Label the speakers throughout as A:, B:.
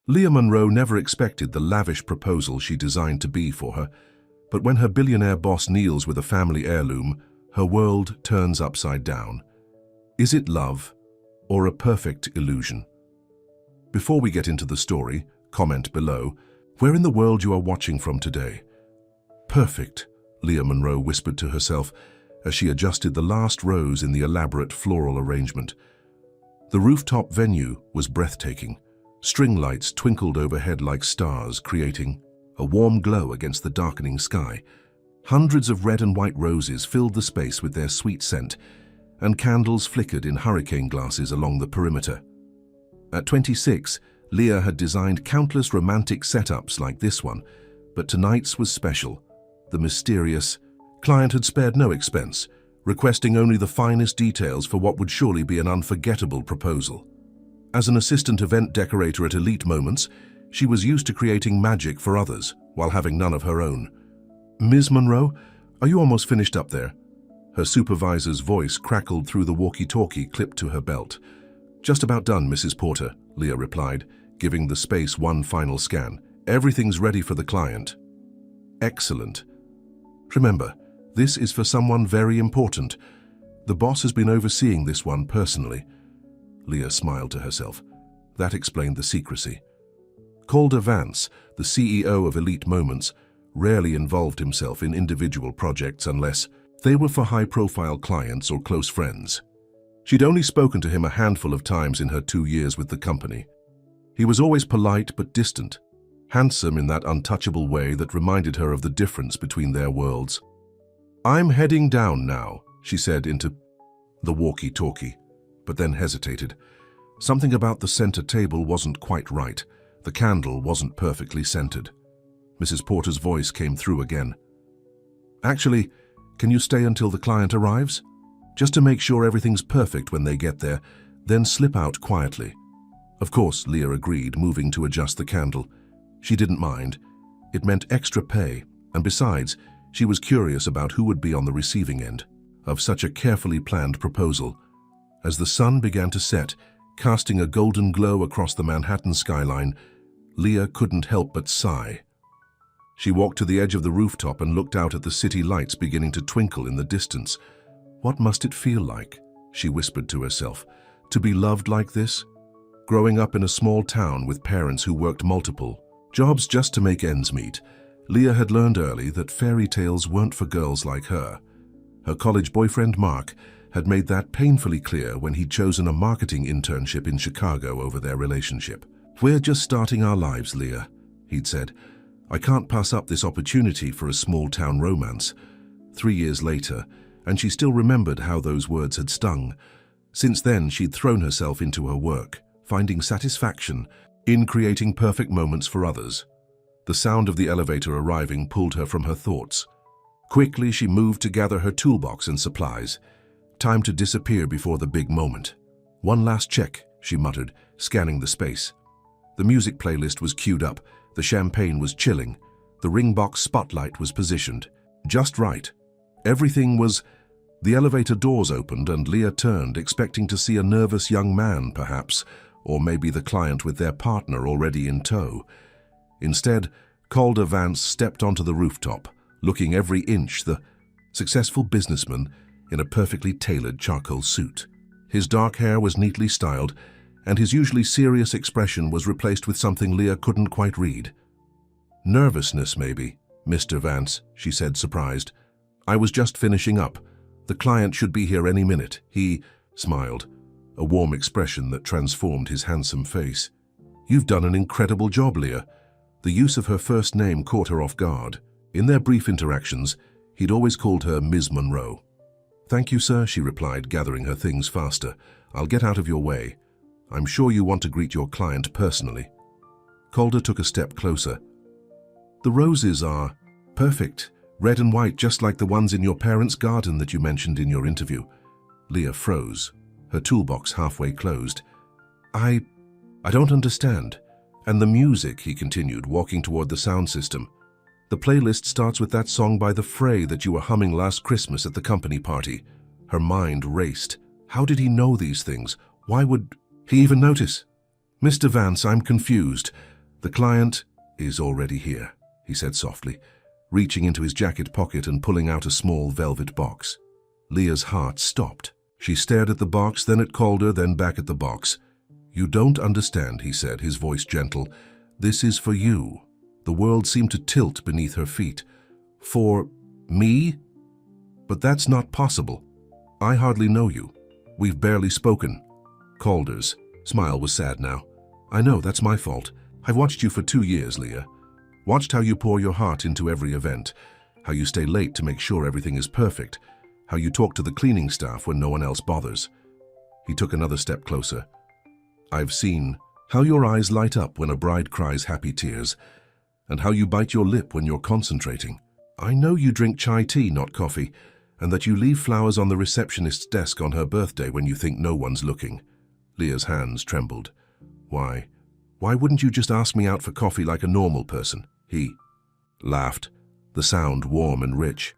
A: Leah Monroe never expected the lavish proposal she designed to be for her, but when her billionaire boss kneels with a family heirloom, her world turns upside down. Is it love or a perfect illusion? Before we get into the story, comment below where in the world you are watching from today. Perfect, Leah Monroe whispered to herself as she adjusted the last rose in the elaborate floral arrangement. The rooftop venue was breathtaking. String lights twinkled overhead like stars, creating a warm glow against the darkening sky. Hundreds of red and white roses filled the space with their sweet scent, and candles flickered in hurricane glasses along the perimeter. At 26, Leah had designed countless romantic setups like this one, but tonight's was special. The mysterious client had spared no expense, requesting only the finest details for what would surely be an unforgettable proposal. As an assistant event decorator at Elite Moments, she was used to creating magic for others while having none of her own. "Ms. Monroe, are you almost finished up there?" Her supervisor's voice crackled through the walkie-talkie clipped to her belt. "Just about done, Mrs. Porter," Leah replied, giving the space one final scan. "Everything's ready for the client." "Excellent. Remember, this is for someone very important. The boss has been overseeing this one personally." Leah smiled to herself. That explained the secrecy. Calder Vance, the CEO of Elite Moments, rarely involved himself in individual projects unless they were for high-profile clients or close friends. She'd only spoken to him a handful of times in her 2 years with the company. He was always polite but distant, handsome in that untouchable way that reminded her of the difference between their worlds. "I'm heading down now," she said into the walkie-talkie, but then hesitated. Something about the center table wasn't quite right. The candle wasn't perfectly centered. Mrs. Porter's voice came through again. "Actually, can you stay until the client arrives? Just to make sure everything's perfect when they get there, then slip out quietly." Of course, Leah agreed, moving to adjust the candle. She didn't mind. It meant extra pay, and besides, she was curious about who would be on the receiving end of such a carefully planned proposal. As the sun began to set, casting a golden glow across the Manhattan skyline, Leah couldn't help but sigh. She walked to the edge of the rooftop and looked out at the city lights beginning to twinkle in the distance. What must it feel like, she whispered to herself, to be loved like this? Growing up in a small town with parents who worked multiple jobs just to make ends meet, Leah had learned early that fairy tales weren't for girls like her. Her college boyfriend, Mark, had made that painfully clear when he'd chosen a marketing internship in Chicago over their relationship. "We're just starting our lives, Leah," he'd said. "I can't pass up this opportunity for a small-town romance." 3 years later, and she still remembered how those words had stung. Since then, she'd thrown herself into her work, finding satisfaction in creating perfect moments for others. The sound of the elevator arriving pulled her from her thoughts. Quickly, she moved to gather her toolbox and supplies. Time to disappear before the big moment. "One last check," she muttered, scanning the space. The music playlist was queued up, the champagne was chilling, the ringbox spotlight was positioned. Just right. Everything was... The elevator doors opened and Leah turned, expecting to see a nervous young man, perhaps, or maybe the client with their partner already in tow. Instead, Calder Vance stepped onto the rooftop, looking every inch the successful businessman in a perfectly tailored charcoal suit. His dark hair was neatly styled, and his usually serious expression was replaced with something Leah couldn't quite read. "Nervousness, maybe, Mr. Vance," she said, surprised. "I was just finishing up. The client should be here any minute." He smiled, a warm expression that transformed his handsome face. "You've done an incredible job, Leah." The use of her first name caught her off guard. In their brief interactions, he'd always called her Ms. Monroe. "Thank you, sir," she replied, gathering her things faster. "I'll get out of your way. I'm sure you want to greet your client personally." Calder took a step closer. "The roses are perfect, red and white, just like the ones in your parents' garden that you mentioned in your interview." Leah froze, her toolbox halfway closed. I don't understand." "And the music," he continued, walking toward the sound system. "The playlist starts with that song by The Fray that you were humming last Christmas at the company party." Her mind raced. How did he know these things? Why would he even notice? "Mr. Vance, I'm confused. The client is already here, he said softly, reaching into his jacket pocket and pulling out a small velvet box. Leah's heart stopped. She stared at the box, then at Calder, then back at the box. "You don't understand," he said, his voice gentle. "This is for you." The world seemed to tilt beneath her feet. "For me? But that's not possible. I hardly know you. We've barely spoken." Calder's smile was sad now. "I know, that's my fault. I've watched you for 2 years, Leah. Watched how you pour your heart into every event, how you stay late to make sure everything is perfect, how you talk to the cleaning staff when no one else bothers." He took another step closer. "I've seen how your eyes light up when a bride cries happy tears, and how you bite your lip when you're concentrating. I know you drink chai tea, not coffee, and that you leave flowers on the receptionist's desk on her birthday when you think no one's looking." Leah's hands trembled. Why wouldn't you just ask me out for coffee like a normal person?" He laughed, the sound warm and rich.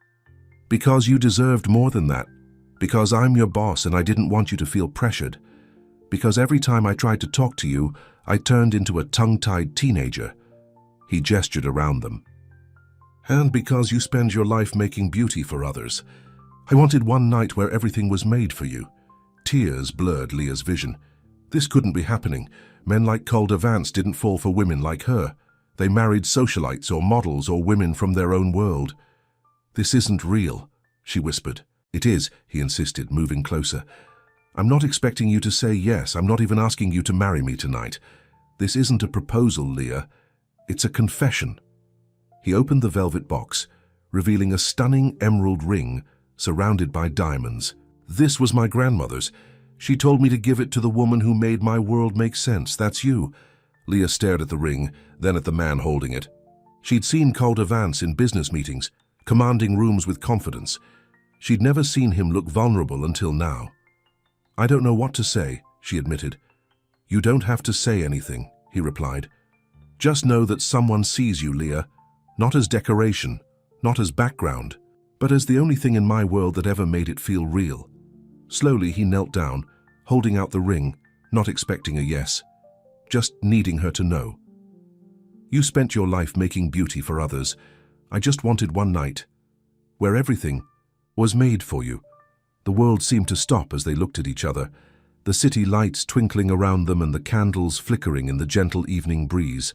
A: "Because you deserved more than that. Because I'm your boss and I didn't want you to feel pressured. Because every time I tried to talk to you, I turned into a tongue-tied teenager." He gestured around them. "And because you spend your life making beauty for others. I wanted one night where everything was made for you." Tears blurred Leah's vision. This couldn't be happening. Men like Calder Vance didn't fall for women like her. They married socialites or models or women from their own world. "This isn't real," she whispered. "It is," he insisted, moving closer. "I'm not expecting you to say yes. I'm not even asking you to marry me tonight. This isn't a proposal, Leah. It's a confession." He opened the velvet box, revealing a stunning emerald ring surrounded by diamonds. "This was my grandmother's. She told me to give it to the woman who made my world make sense. That's you." Leah stared at the ring, then at the man holding it. She'd seen Calder Vance in business meetings, commanding rooms with confidence. She'd never seen him look vulnerable until now. "I don't know what to say," she admitted. "You don't have to say anything," he replied. "Just know that someone sees you, Leah, not as decoration, not as background, but as the only thing in my world that ever made it feel real." Slowly he knelt down, holding out the ring, not expecting a yes, just needing her to know. "You spent your life making beauty for others. I just wanted one night where everything was made for you." The world seemed to stop as they looked at each other, the city lights twinkling around them and the candles flickering in the gentle evening breeze.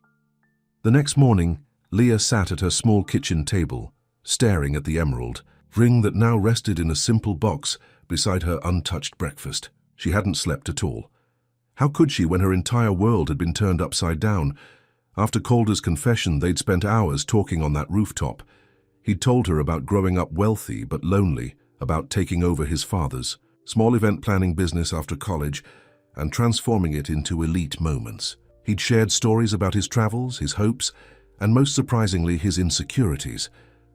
A: The next morning, Leah sat at her small kitchen table, staring at the emerald ring that now rested in a simple box beside her untouched breakfast. She hadn't slept at all. How could she when her entire world had been turned upside down? After Calder's confession, they'd spent hours talking on that rooftop. He'd told her about growing up wealthy but lonely, about taking over his father's small event planning business after college and transforming it into elite moments. He'd shared stories about his travels, his hopes, and most surprisingly, his insecurities.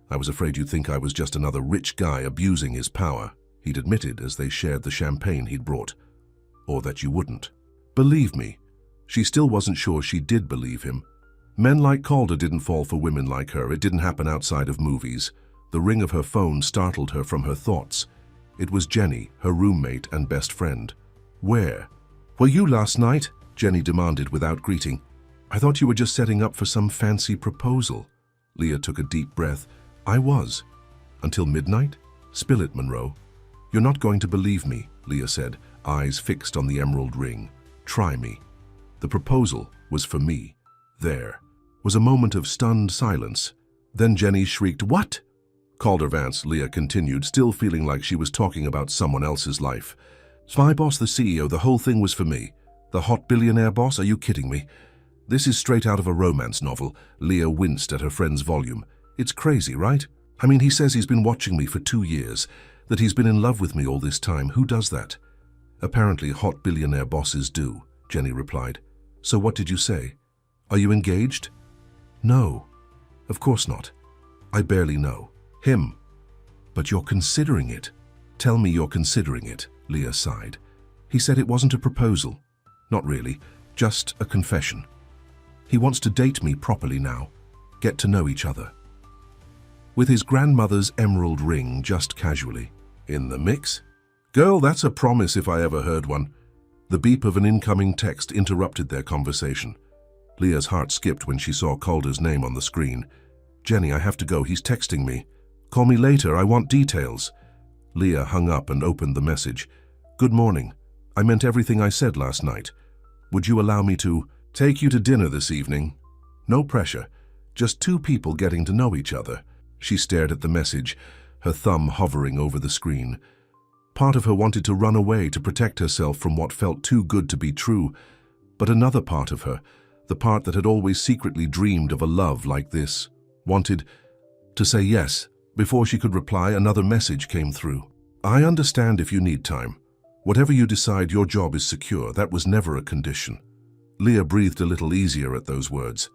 A: "I was afraid you'd think I was just another rich guy abusing his power," he'd admitted as they shared the champagne he'd brought. "Or that you wouldn't." Believe me. She still wasn't sure she did believe him. Men like Calder didn't fall for women like her. It didn't happen outside of movies. The ring of her phone startled her from her thoughts. It was Jenny, her roommate and best friend. "Where were you last night?" Jenny demanded without greeting. "I thought you were just setting up for some fancy proposal." Leah took a deep breath. "I was. Until midnight? Spill it, Monroe." "You're not going to believe me," Leah said, eyes fixed on the emerald ring. "Try me." The proposal was for me. There was a moment of stunned silence. Then Jenny shrieked, "What?" "Calder Vance," Leah continued, still feeling like she was talking about someone else's life. "My boss, the CEO, the whole thing was for me. The hot billionaire boss? Are you kidding me? This is straight out of a romance novel." Leah winced at her friend's volume. "It's crazy, right? I mean, he says he's been watching me for 2 years, that he's been in love with me all this time. Who does that?" "Apparently hot billionaire bosses do," Jenny replied. "So what did you say? Are you engaged?" "No, of course not. I barely know him." "But you're considering it." "Tell me you're considering it," Leah sighed. "He said it wasn't a proposal." "Not really, just a confession. He wants to date me properly now, get to know each other." With his grandmother's emerald ring just casually in the mix? "Girl, that's a promise if I ever heard one." The beep of an incoming text interrupted their conversation. Leah's heart skipped when she saw Calder's name on the screen. "Jenny, I have to go. He's texting me. Call me later. I want details." Leah hung up and opened the message. "Good morning. I meant everything I said last night. Would you allow me to take you to dinner this evening? No pressure. Just two people getting to know each other." She stared at the message, her thumb hovering over the screen. Part of her wanted to run away to protect herself from what felt too good to be true, but another part of her, the part that had always secretly dreamed of a love like this, wanted to say yes. Before she could reply, another message came through. "I understand if you need time. Whatever you decide, your job is secure. That was never a condition." Leah breathed a little easier at those words.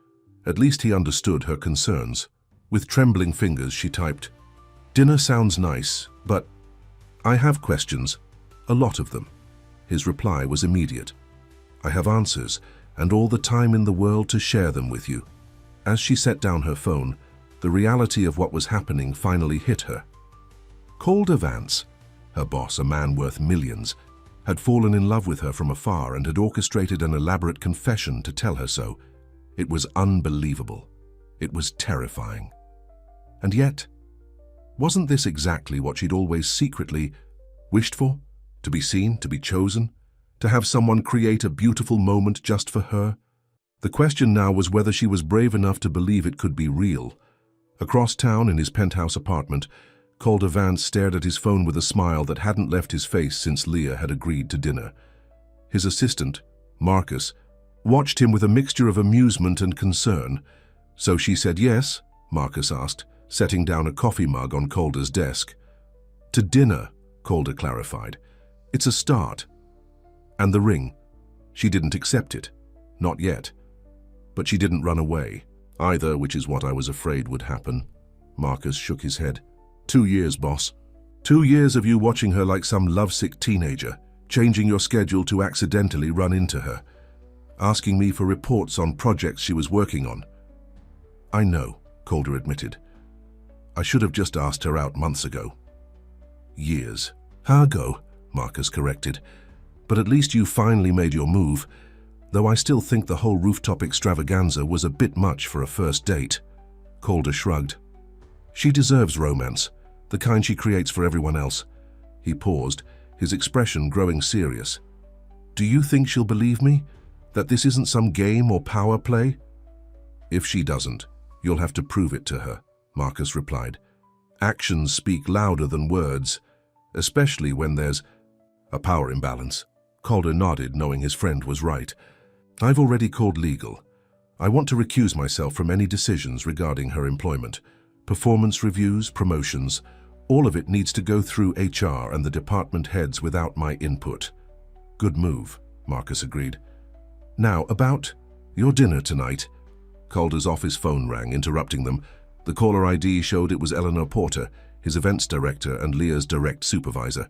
A: At least he understood her concerns. With trembling fingers, she typed, "Dinner sounds nice, but I have questions, a lot of them." His reply was immediate. "I have answers, and all the time in the world to share them with you." As she set down her phone, the reality of what was happening finally hit her. Calder Vance, her boss, a man worth millions, had fallen in love with her from afar and had orchestrated an elaborate confession to tell her so. It was unbelievable. It was terrifying. And yet, wasn't this exactly what she'd always secretly wished for? To be seen, to be chosen, to have someone create a beautiful moment just for her? The question now was whether she was brave enough to believe it could be real. Across town in his penthouse apartment, Calder Vance stared at his phone with a smile that hadn't left his face since Leah had agreed to dinner. His assistant, Marcus, watched him with a mixture of amusement and concern. "So she said yes?" Marcus asked, setting down a coffee mug on Calder's desk. "To dinner," Calder clarified. "It's a start." "And the ring?" "She didn't accept it. Not yet. But she didn't run away either, which is what I was afraid would happen." Marcus shook his head. 2 years, boss. 2 years of you watching her like some lovesick teenager, changing your schedule to accidentally run into her, asking me for reports on projects she was working on." "I know," Calder admitted. "I should have just asked her out months ago." "Years ago," Marcus corrected. "But at least you finally made your move, though I still think the whole rooftop extravaganza was a bit much for a first date." Calder shrugged. "She deserves romance, the kind she creates for everyone else." He paused, his expression growing serious. "Do you think she'll believe me? That this isn't some game or power play?" "If she doesn't, you'll have to prove it to her," Marcus replied. "Actions speak louder than words, especially when there's a power imbalance." Calder nodded, knowing his friend was right. "I've already called legal. I want to recuse myself from any decisions regarding her employment. Performance reviews, promotions, all of it needs to go through HR and the department heads without my input." "Good move," Marcus agreed. "Now, about your dinner tonight." Calder's office phone rang, interrupting them. The caller ID showed it was Eleanor Porter, his events director and Leah's direct supervisor.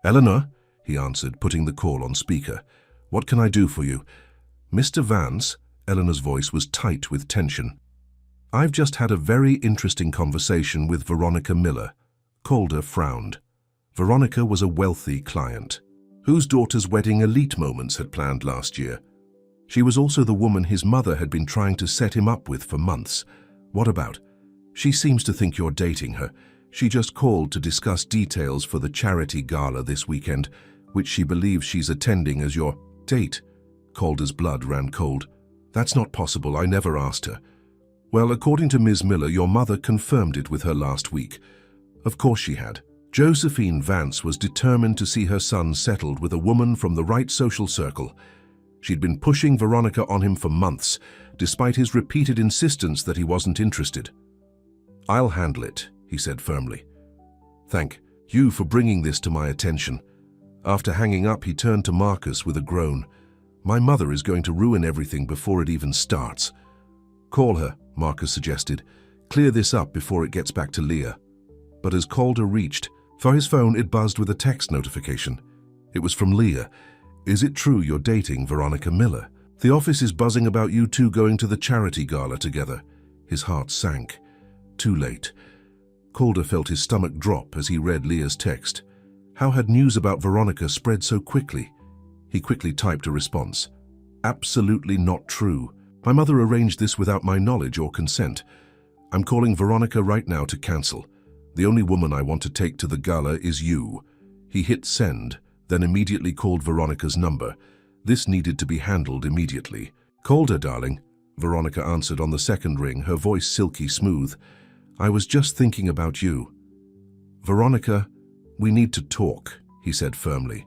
A: "Eleanor," he answered, putting the call on speaker. "What can I do for you?" "Mr. Vance," Eleanor's voice was tight with tension. "I've just had a very interesting conversation with Veronica Miller." Calder frowned. Veronica was a wealthy client, whose daughter's wedding elite moments had planned last year. She was also the woman his mother had been trying to set him up with for months. "What about?" "She seems to think you're dating her. She just called to discuss details for the charity gala this weekend, which she believes she's attending as your date." Calder's blood ran cold. "That's not possible. I never asked her." "Well, according to Ms. Miller, your mother confirmed it with her last week." Of course she had. Josephine Vance was determined to see her son settled with a woman from the right social circle. She'd been pushing Veronica on him for months, despite his repeated insistence that he wasn't interested. "I'll handle it," he said firmly. "Thank you for bringing this to my attention." After hanging up, he turned to Marcus with a groan. "My mother is going to ruin everything before it even starts." "Call her," Marcus suggested. "Clear this up before it gets back to Leah." But as Calder reached for his phone, it buzzed with a text notification. It was from Leah. "Is it true you're dating Veronica Miller? The office is buzzing about you two going to the charity gala together." His heart sank. Too late. Calder felt his stomach drop as he read Leah's text. How had news about Veronica spread so quickly? He quickly typed a response. "Absolutely not true." My mother arranged this without my knowledge or consent. I'm calling Veronica right now to cancel. The only woman I want to take to the gala is you." He hit send, then immediately called Veronica's number. This needed to be handled immediately. "Calder, darling," Veronica answered on the second ring, her voice silky smooth. "I was just thinking about you." "Veronica, we need to talk," he said firmly.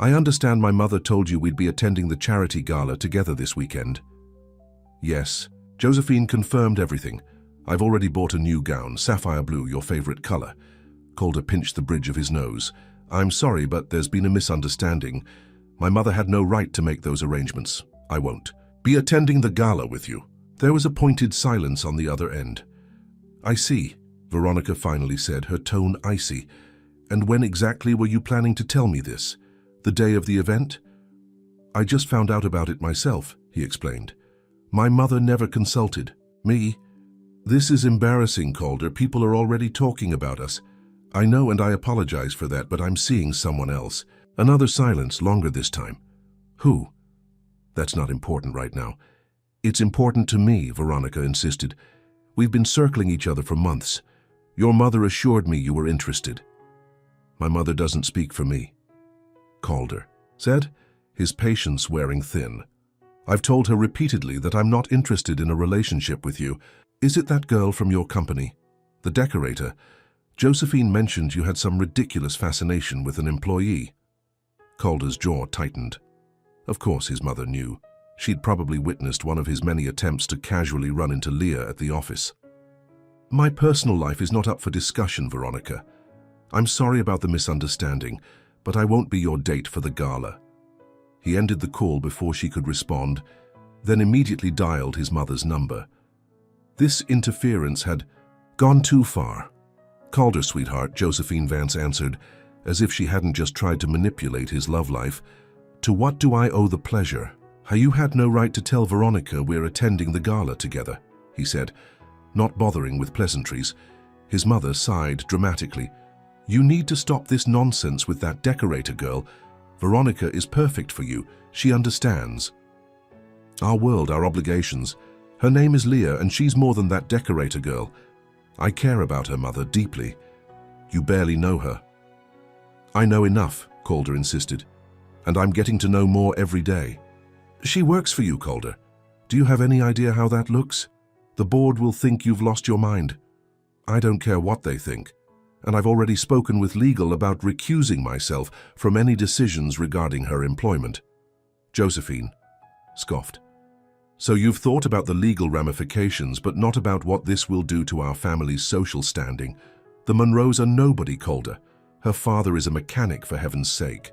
A: "I understand my mother told you we'd be attending the charity gala together this weekend." "Yes." Josephine confirmed everything. "I've already bought a new gown, sapphire blue, your favorite color." Calder pinched the bridge of his nose. "I'm sorry, but there's been a misunderstanding. My mother had no right to make those arrangements. I won't be attending the gala with you." There was a pointed silence on the other end. "I see," Veronica finally said, her tone icy. "And when exactly were you planning to tell me this? The day of the event?" "I just found out about it myself," he explained. "My mother never consulted me." "This is embarrassing, Calder. People are already talking about us." "I know, and I apologize for that, but I'm seeing someone else." Another silence, longer this time. "Who?" "That's not important right now." "It's important to me," Veronica insisted. "We've been circling each other for months. Your mother assured me you were interested." "My mother doesn't speak for me," Calder said, his patience wearing thin. "I've told her repeatedly that I'm not interested in a relationship with you. Is it that girl from your company? The decorator? Josephine mentioned you had some ridiculous fascination with an employee." Calder's jaw tightened. Of course his mother knew. She'd probably witnessed one of his many attempts to casually run into Leah at the office. "My personal life is not up for discussion, Veronica. I'm sorry about the misunderstanding, but I won't be your date for the gala." He ended the call before she could respond, then immediately dialed his mother's number. This interference had gone too far. "Calder, sweetheart," Josephine Vance answered, as if she hadn't just tried to manipulate his love life. "To what do I owe the pleasure?" "You had no right to tell Veronica we're attending the gala together," he said, not bothering with pleasantries. His mother sighed dramatically. "You need to stop this nonsense with that decorator girl. Veronica is perfect for you. She understands our world, our obligations. Her name is Leah, and she's more than that decorator girl. I care about her, mother, deeply. You barely know her." "I know enough," Calder insisted, "and I'm getting to know more every day." "She works for you, Calder. Do you have any idea how that looks? The board will think you've lost your mind." "I don't care what they think, and I've already spoken with legal about recusing myself from any decisions regarding her employment." Josephine scoffed. "So you've thought about the legal ramifications, but not about what this will do to our family's social standing. The Monroes are nobody, Calder. Her father is a mechanic, for heaven's sake."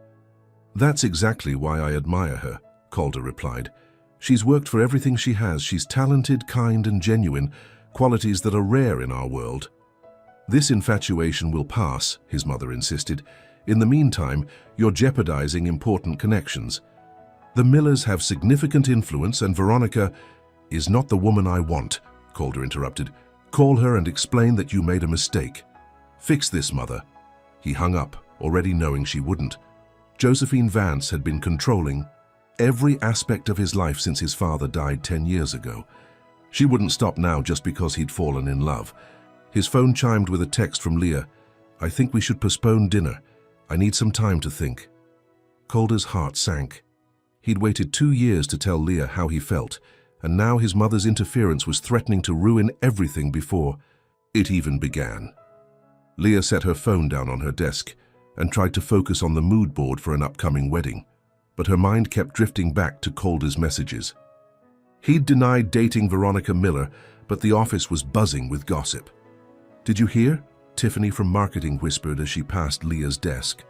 A: "That's exactly why I admire her," Calder replied. "She's worked for everything she has. She's talented, kind, and genuine, qualities that are rare in our world." "This infatuation will pass," his mother insisted. "In the meantime, you're jeopardizing important connections. The Millers have significant influence, and Veronica is not the woman I want," Calder interrupted. "Call her and explain that you made a mistake. Fix this, mother." He hung up, already knowing she wouldn't. Josephine Vance had been controlling every aspect of his life since his father died 10 years ago. She wouldn't stop now just because he'd fallen in love. His phone chimed with a text from Leah. "I think we should postpone dinner. I need some time to think." Calder's heart sank. He'd waited 2 years to tell Leah how he felt, and now his mother's interference was threatening to ruin everything before it even began. Leah set her phone down on her desk and tried to focus on the mood board for an upcoming wedding, but her mind kept drifting back to Calder's messages. He'd denied dating Veronica Miller, but the office was buzzing with gossip. "Did you hear?" Tiffany from marketing whispered as she passed Leah's desk.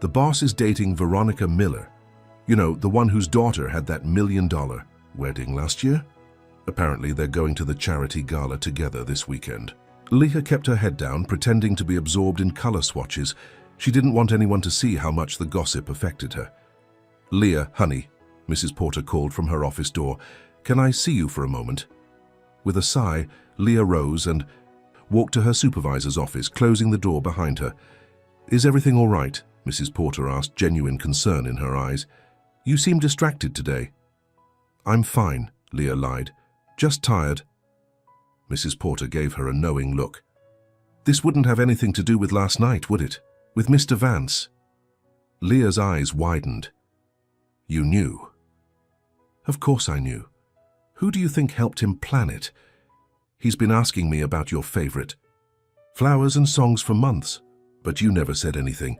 A: "The boss is dating Veronica Miller. You know, the one whose daughter had that $1 million wedding last year? Apparently they're going to the charity gala together this weekend." Leah kept her head down, pretending to be absorbed in color swatches. She didn't want anyone to see how much the gossip affected her. "Leah, honey," Mrs. Porter called from her office door. "Can I see you for a moment?" With a sigh, Leah rose and walked to her supervisor's office, closing the door behind her. "Is everything all right?" Mrs. Porter asked, genuine concern in her eyes. "You seem distracted today." "I'm fine," Leah lied. Just tired. Mrs. Porter gave her a knowing look. This wouldn't have anything to do with last night, would it? With Mr. Vance? Leah's eyes widened. You knew? Of course I knew. Who do you think helped him plan it? He's been asking me about your favorite. Flowers and songs for months. But you never said anything.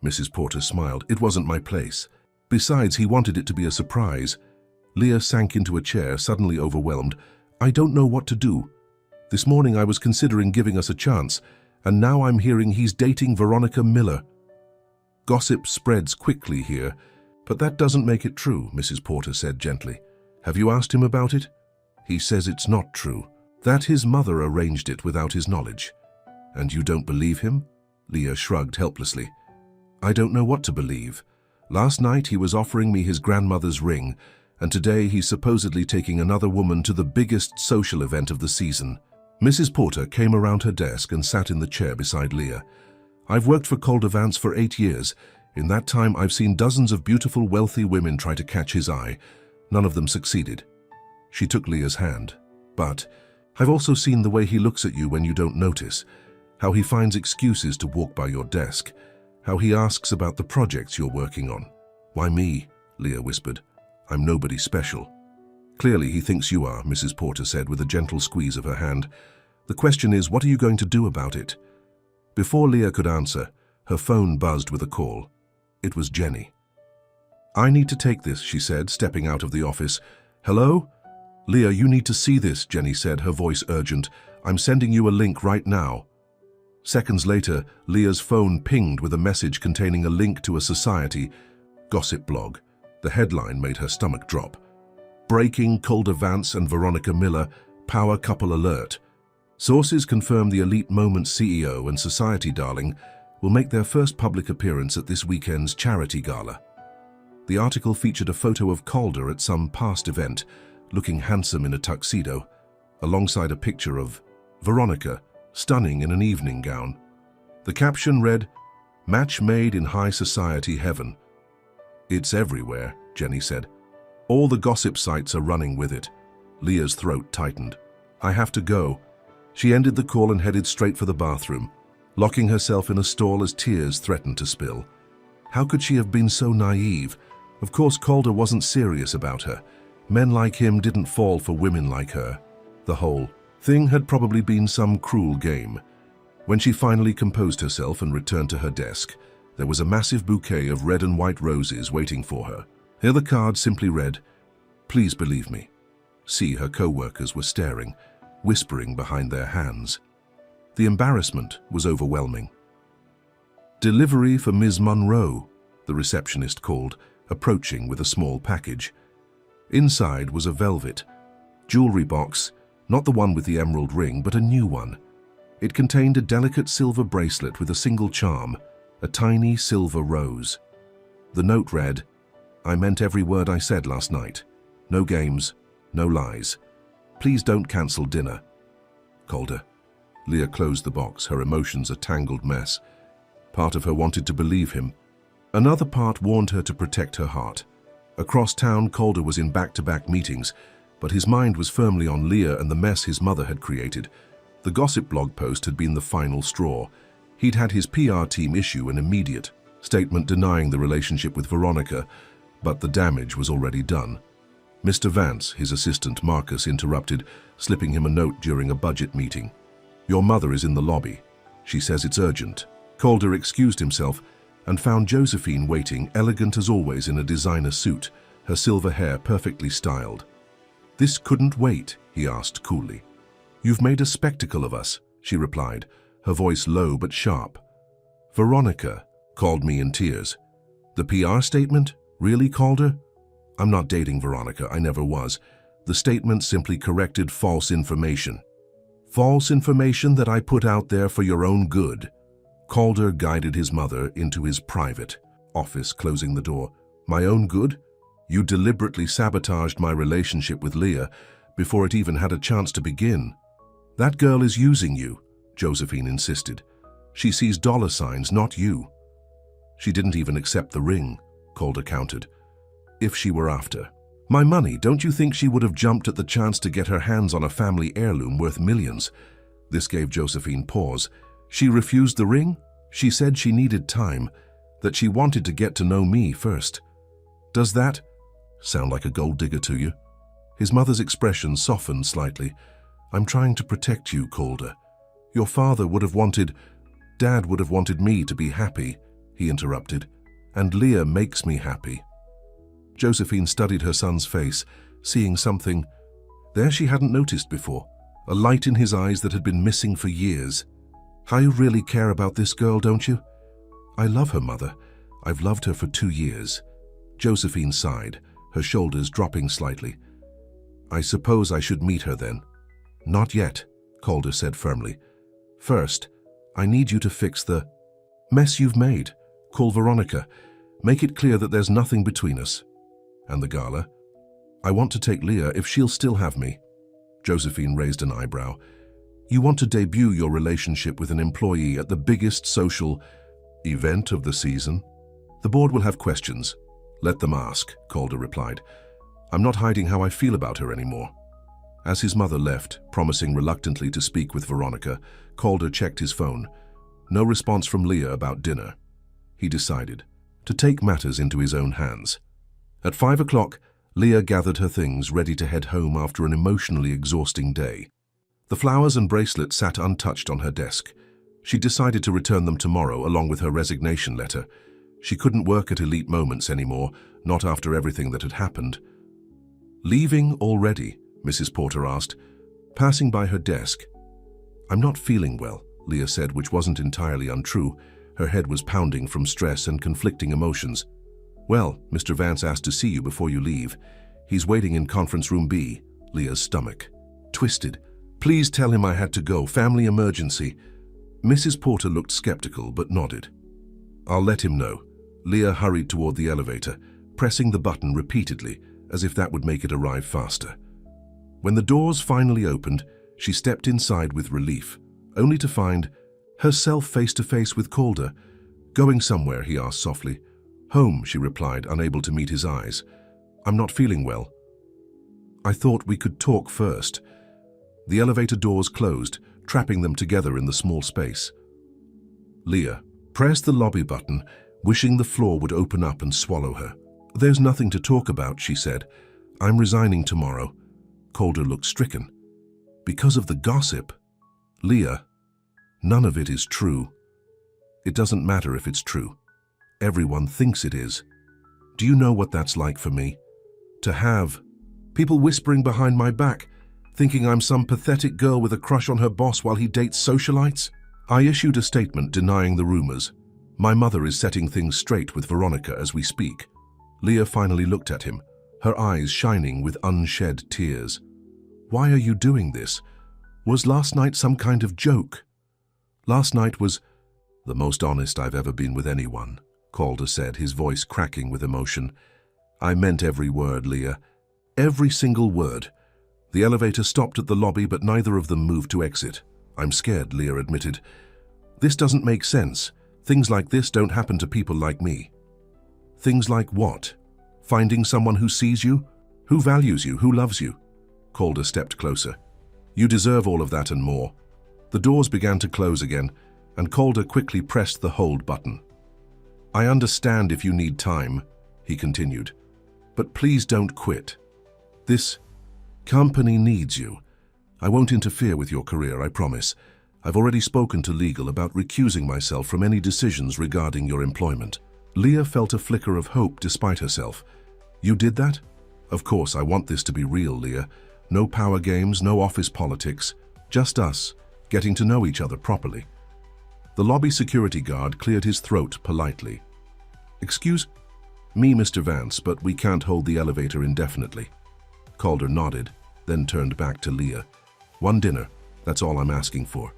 A: Mrs. Porter smiled. It wasn't my place. Besides, he wanted it to be a surprise. Leah sank into a chair, suddenly overwhelmed. I don't know what to do. This morning I was considering giving us a chance, and now I'm hearing he's dating Veronica Miller. Gossip spreads quickly here, but that doesn't make it true, Mrs. Porter said gently. Have you asked him about it? He says it's not true, that his mother arranged it without his knowledge. And you don't believe him? Leah shrugged helplessly. I don't know what to believe. Last night he was offering me his grandmother's ring, and today he's supposedly taking another woman to the biggest social event of the season. Mrs. Porter came around her desk and sat in the chair beside Leah. I've worked for Calder Vance for 8 years. In that time, I've seen dozens of beautiful, wealthy women try to catch his eye. None of them succeeded. She took Leah's hand. But I've also seen the way he looks at you when you don't notice, how he finds excuses to walk by your desk, how he asks about the projects you're working on. Why me? Leah whispered. I'm nobody special. Clearly he thinks you are, Mrs. Porter said with a gentle squeeze of her hand. The question is, what are you going to do about it? Before Leah could answer, her phone buzzed with a call. It was Jenny. I need to take this, she said, stepping out of the office. Hello? Leah, you need to see this, Jenny said, her voice urgent. I'm sending you a link right now. Seconds later, Leah's phone pinged with a message containing a link to a society gossip blog. The headline made her stomach drop. Breaking Calder Vance and Veronica Miller, power couple alert. Sources confirm the Elite Moments CEO and society darling will make their first public appearance at this weekend's charity gala. The article featured a photo of Calder at some past event, looking handsome in a tuxedo, alongside a picture of Veronica, stunning in an evening gown. The caption read, "Match made in high society heaven." It's everywhere, Jenny said. All the gossip sites are running with it. Leah's throat tightened. I have to go. She ended the call and headed straight for the bathroom, locking herself in a stall as tears threatened to spill. How could she have been so naive? Of course, Calder wasn't serious about her. Men like him didn't fall for women like her. The whole thing had probably been some cruel game. When she finally composed herself and returned to her desk, there was a massive bouquet of red and white roses waiting for her. Here the card simply read, "Please believe me." See, her co-workers were staring, whispering behind their hands. The embarrassment was overwhelming. "Delivery for Ms. Monroe," the receptionist called, approaching with a small package. Inside was a velvet jewelry box, not the one with the emerald ring, but a new one. It contained a delicate silver bracelet with a single charm, a tiny silver rose. The note read, "I meant every word I said last night. No games, no lies. Please don't cancel dinner. Calder." Leah closed the box, her emotions a tangled mess. Part of her wanted to believe him. Another part warned her to protect her heart. Across town, Calder was in back-to-back meetings, but his mind was firmly on Leah and the mess his mother had created. The gossip blog post had been the final straw. He'd had his PR team issue an immediate statement denying the relationship with Veronica, but the damage was already done. Mr. Vance, his assistant Marcus, interrupted, slipping him a note during a budget meeting. "Your mother is in the lobby. She says it's urgent." Calder excused himself and found Josephine waiting, elegant as always in a designer suit, her silver hair perfectly styled. "This couldn't wait?" he asked coolly. "You've made a spectacle of us," she replied, her voice low but sharp. "Veronica called me in tears." "The PR statement? Really, Calder?" "I'm not dating Veronica, I never was. The statement simply corrected false information." "False information that I put out there for your own good." Calder guided his mother into his private office, closing the door. "My own good? You deliberately sabotaged my relationship with Leah before it even had a chance to begin." "That girl is using you," Josephine insisted. "She sees dollar signs, not you." "She didn't even accept the ring," Calder countered. "If she were after My money, don't you think she would have jumped at the chance to get her hands on a family heirloom worth millions? This gave Josephine pause. She refused the ring? She said she needed time, that she wanted to get to know me first. Does that sound like a gold digger to you? His mother's expression softened slightly. I'm trying to protect you, Calder. Your father would have wanted, Dad would have wanted me to be happy, he interrupted, and Leah makes me happy. Josephine studied her son's face, seeing something there she hadn't noticed before, a light in his eyes that had been missing for years. I really care about this girl, don't you? I love her, Mother. I've loved her for 2 years. Josephine sighed, her shoulders dropping slightly. I suppose I should meet her then. Not yet, Calder said firmly. First, I need you to fix the mess you've made. Call Veronica. Make it clear that there's nothing between us. And the gala? I want to take Leah if she'll still have me. Josephine raised an eyebrow. You want to debut your relationship with an employee at the biggest social event of the season? The board will have questions. Let them ask, Calder replied. I'm not hiding how I feel about her anymore. As his mother left, promising reluctantly to speak with Veronica, Calder checked his phone. No response from Leah about dinner. He decided to take matters into his own hands. At 5 o'clock, Leah gathered her things, ready to head home after an emotionally exhausting day. The flowers and bracelet sat untouched on her desk. She decided to return them tomorrow along with her resignation letter. She couldn't work at Elite Moments anymore, not after everything that had happened. Leaving already? Mrs. Porter asked, passing by her desk. I'm not feeling well, Leah said, which wasn't entirely untrue. Her head was pounding from stress and conflicting emotions. Well, Mr. Vance asked to see you before you leave. He's waiting in conference room B. Leah's stomach twisted. Please tell him I had to go. Family emergency. Mrs. Porter looked skeptical but nodded. I'll let him know. Leah hurried toward the elevator, pressing the button repeatedly, as if that would make it arrive faster. When the doors finally opened, she stepped inside with relief, only to find herself face to face with Calder. Going somewhere, he asked softly. Home, she replied, unable to meet his eyes. I'm not feeling well. I thought we could talk first. The elevator doors closed, trapping them together in the small space. Leah pressed the lobby button, wishing the floor would open up and swallow her. There's nothing to talk about, she said. I'm resigning tomorrow. Calder looked stricken. Because of the gossip? Leah, none of it is true. It doesn't matter if it's true. Everyone thinks it is. Do you know what that's like for me? To have people whispering behind my back, thinking I'm some pathetic girl with a crush on her boss while he dates socialites? I issued a statement denying the rumors. My mother is setting things straight with Veronica as we speak. Leah finally looked at him, her eyes shining with unshed tears. Why are you doing this? Was last night some kind of joke? Last night was the most honest I've ever been with anyone, Calder said, his voice cracking with emotion. I meant every word, Leah. Every single word. The elevator stopped at the lobby, but neither of them moved to exit. I'm scared, Leah admitted. This doesn't make sense. Things like this don't happen to people like me. Things like what? Finding someone who sees you? Who values you? Who loves you? Calder stepped closer. You deserve all of that and more. The doors began to close again, and Calder quickly pressed the hold button. I understand if you need time, he continued, but please don't quit. This company needs you. I won't interfere with your career, I promise. I've already spoken to legal about recusing myself from any decisions regarding your employment. Leah felt a flicker of hope despite herself. You did that? Of course, I want this to be real, Leah. No power games, no office politics. Just us, getting to know each other properly. The lobby security guard cleared his throat politely. Excuse me, Mr. Vance, but we can't hold the elevator indefinitely. Calder nodded, then turned back to Leah. One dinner, that's all I'm asking for.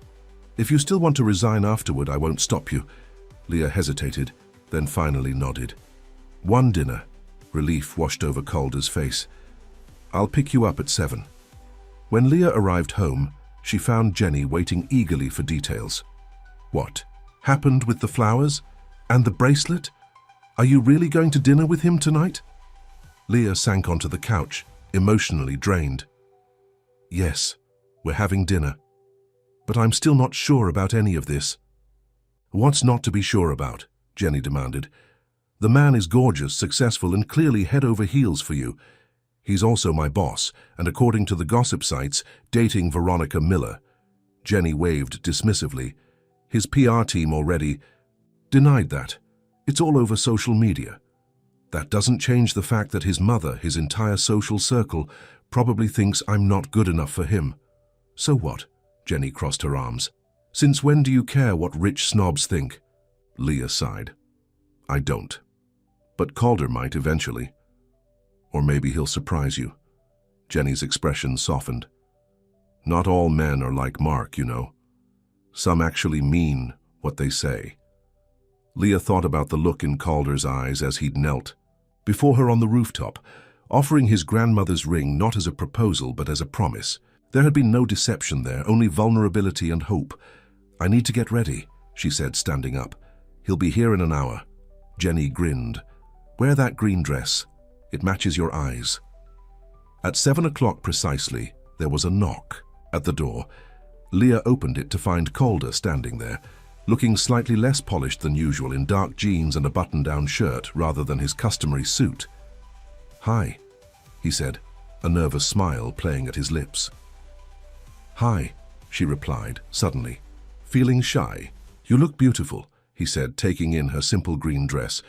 A: If you still want to resign afterward, I won't stop you. Leah hesitated, then finally nodded. One dinner. Relief washed over Calder's face. I'll pick you up at 7. When Leah arrived home, she found Jenny waiting eagerly for details. What happened with the flowers? And the bracelet? Are you really going to dinner with him tonight? Leah sank onto the couch, emotionally drained. Yes, we're having dinner. But I'm still not sure about any of this. What's not to be sure about? Jenny demanded. The man is gorgeous, successful, and clearly head over heels for you. He's also my boss, and according to the gossip sites, dating Veronica Miller. Jenny waved dismissively. His PR team already denied that. It's all over social media. That doesn't change the fact that his mother, his entire social circle, probably thinks I'm not good enough for him. So what? Jenny crossed her arms. Since when do you care what rich snobs think? Leah sighed. I don't. But Calder might eventually. Or maybe he'll surprise you. Jenny's expression softened. Not all men are like Mark, you know. Some actually mean what they say. Leah thought about the look in Calder's eyes as he'd knelt before her on the rooftop, offering his grandmother's ring not as a proposal but as a promise. There had been no deception there, only vulnerability and hope. I need to get ready, she said, standing up. He'll be here in an hour. Jenny grinned. Wear that green dress. It matches your eyes. At 7 o'clock precisely, there was a knock at the door. Leah opened it to find Calder standing there, looking slightly less polished than usual in dark jeans and a button-down shirt rather than his customary suit. Hi, he said, a nervous smile playing at his lips. Hi, she replied, suddenly. Feeling shy? You look beautiful, he said, taking in her simple green dress.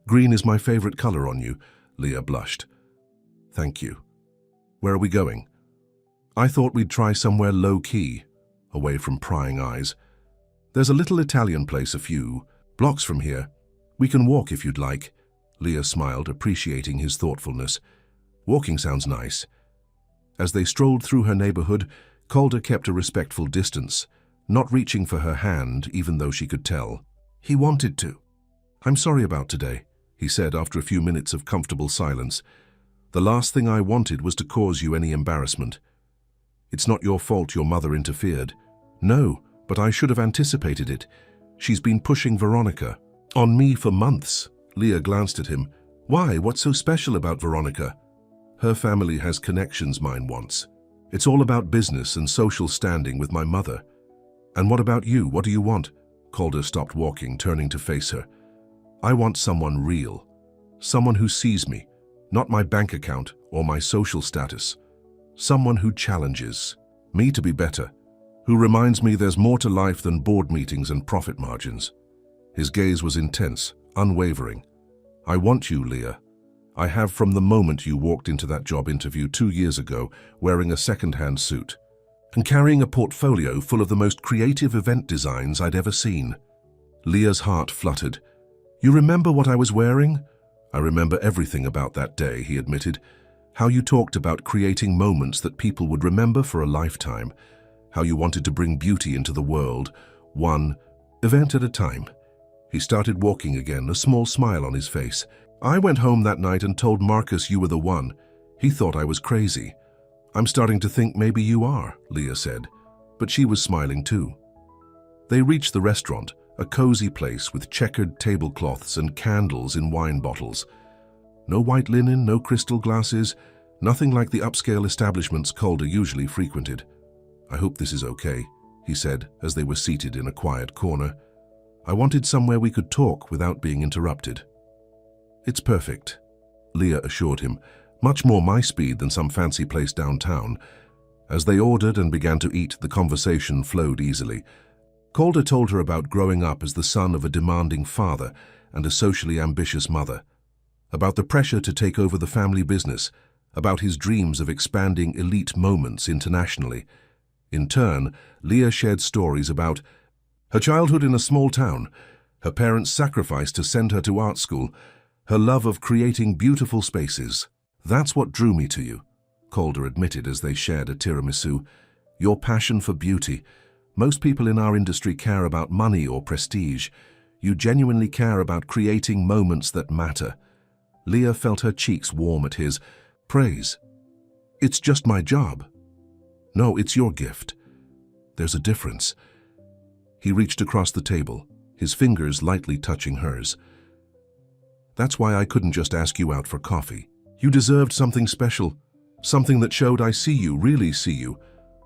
A: Green is my favorite color on you, Leah blushed. Thank you. Where are we going? I thought we'd try somewhere low-key, away from prying eyes. There's a little Italian place a few blocks from here. We can walk if you'd like. Leah smiled, appreciating his thoughtfulness. Walking sounds nice. As they strolled through her neighborhood, Calder kept a respectful distance, not reaching for her hand even though she could tell. He wanted to. I'm sorry about today, he said after a few minutes of comfortable silence. The last thing I wanted was to cause you any embarrassment. It's not your fault your mother interfered. No, but I should have anticipated it. She's been pushing Veronica on me for months. Leah glanced at him. Why? What's so special about Veronica? Her family has connections mine wants. It's all about business and social standing with my mother. And what about you? What do you want? Calder stopped walking, turning to face her. I want someone real. Someone who sees me, not my bank account or my social status. Someone who challenges me to be better, who reminds me there's more to life than board meetings and profit margins. His gaze was intense, unwavering. I want you, Leah. I have from the moment you walked into that job interview 2 years ago, wearing a second-hand suit and carrying a portfolio full of the most creative event designs I'd ever seen. Leah's heart fluttered. You remember what I was wearing? I remember everything about that day, he admitted. How you talked about creating moments that people would remember for a lifetime. How you wanted to bring beauty into the world, one event at a time. He started walking again, a small smile on his face. I went home that night and told Marcus you were the one. He thought I was crazy. I'm starting to think maybe you are, Leah said. But she was smiling too. They reached the restaurant, a cozy place with checkered tablecloths and candles in wine bottles. No white linen, no crystal glasses, nothing like the upscale establishments Calder usually frequented. I hope this is okay, he said as they were seated in a quiet corner. I wanted somewhere we could talk without being interrupted. It's perfect, Leah assured him, much more my speed than some fancy place downtown. As they ordered and began to eat, the conversation flowed easily. Calder told her about growing up as the son of a demanding father and a socially ambitious mother, about the pressure to take over the family business, about his dreams of expanding elite moments internationally. In turn, Leah shared stories about her childhood in a small town, her parents' sacrifice to send her to art school, her love of creating beautiful spaces. That's what drew me to you, Calder admitted as they shared a tiramisu. Your passion for beauty. Most people in our industry care about money or prestige. You genuinely care about creating moments that matter. Leah felt her cheeks warm at his praise. It's just my job. No, it's your gift. There's a difference. He reached across the table, his fingers lightly touching hers. That's why I couldn't just ask you out for coffee. You deserved something special, something that showed I see you, really see you.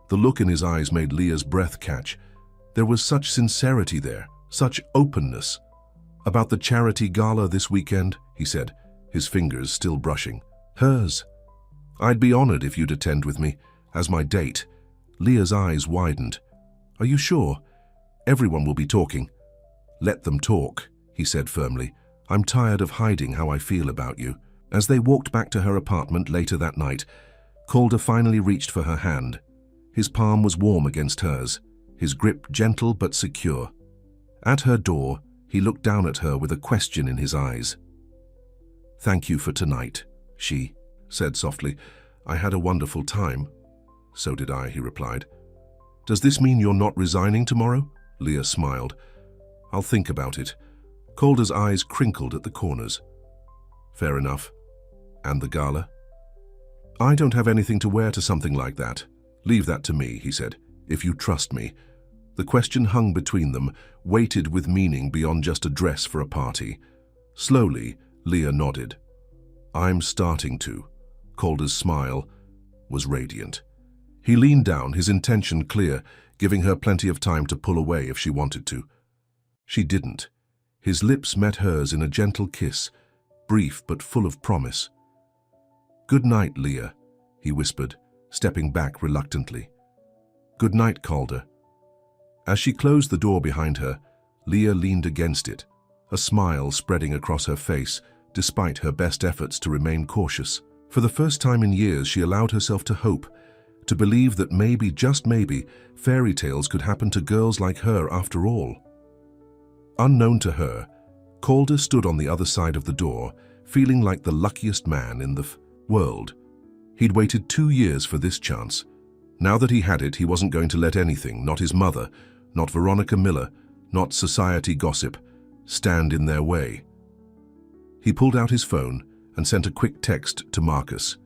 A: The look in his eyes made Leah's breath catch. There was such sincerity there, such openness. About the charity gala this weekend, he said, his fingers still brushing. Hers. I'd be honored if you'd attend with me, as my date. Leah's eyes widened. Are you sure? Everyone will be talking. Let them talk, he said firmly. I'm tired of hiding how I feel about you. As they walked back to her apartment later that night, Calder finally reached for her hand. His palm was warm against hers, his grip gentle but secure. At her door, he looked down at her with a question in his eyes. Thank you for tonight, she said softly. I had a wonderful time. So did I, he replied. Does this mean you're not resigning tomorrow? Leah smiled. I'll think about it. Calder's eyes crinkled at the corners. Fair enough. And the gala? I don't have anything to wear to something like that. Leave that to me, he said, if you trust me. The question hung between them, weighted with meaning beyond just a dress for a party. Slowly, Leah nodded. I'm starting to. Calder's smile was radiant. He leaned down, his intention clear, giving her plenty of time to pull away if she wanted to. She didn't. His lips met hers in a gentle kiss, brief but full of promise. Good night, Leah, he whispered, stepping back reluctantly. Good night, Calder. As she closed the door behind her, Leah leaned against it, a smile spreading across her face, despite her best efforts to remain cautious. For the first time in years, she allowed herself to hope, to believe that maybe, just maybe, fairy tales could happen to girls like her after all. Unknown to her, Calder stood on the other side of the door, feeling like the luckiest man in the world. He'd waited 2 years for this chance. Now that he had it, he wasn't going to let anything, not his mother, not Veronica Miller, not society gossip, stand in their way. He pulled out his phone and sent a quick text to Marcus.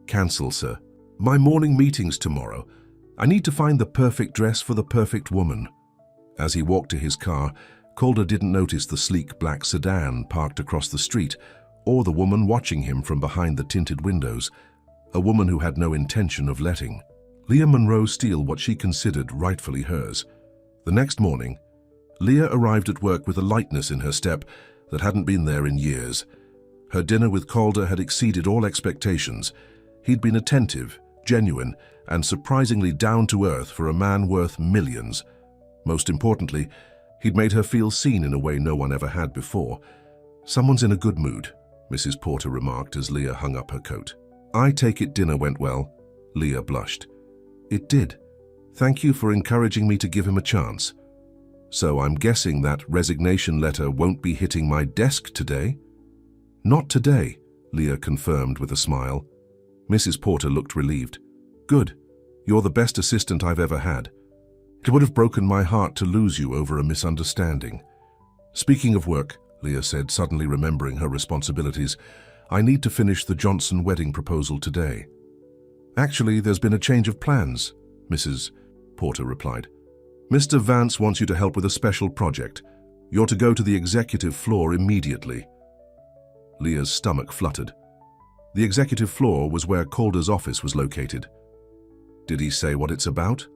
A: Cancel, sir. My morning meeting's tomorrow. I need to find the perfect dress for the perfect woman. As he walked to his car, Calder didn't notice the sleek black sedan parked across the street, or the woman watching him from behind the tinted windows, a woman who had no intention of letting Leah Monroe steal what she considered rightfully hers. The next morning, Leah arrived at work with a lightness in her step that hadn't been there in years. Her dinner with Calder had exceeded all expectations. He'd been attentive, genuine, and surprisingly down-to-earth for a man worth millions. Most importantly, he'd made her feel seen in a way no one ever had before. Someone's in a good mood, Mrs. Porter remarked as Leah hung up her coat. I take it dinner went well. Leah blushed. It did. Thank you for encouraging me to give him a chance. So I'm guessing that resignation letter won't be hitting my desk today? Not today, Leah confirmed with a smile. Mrs. Porter looked relieved. Good. You're the best assistant I've ever had. It would have broken my heart to lose you over a misunderstanding. Speaking of work, Leah said, suddenly remembering her responsibilities, I need to finish the Johnson wedding proposal today. Actually, there's been a change of plans, Mrs. Porter replied. Mr. Vance wants you to help with a special project. You're to go to the executive floor immediately. Leah's stomach fluttered. The executive floor was where Calder's office was located. Did he say what it's about?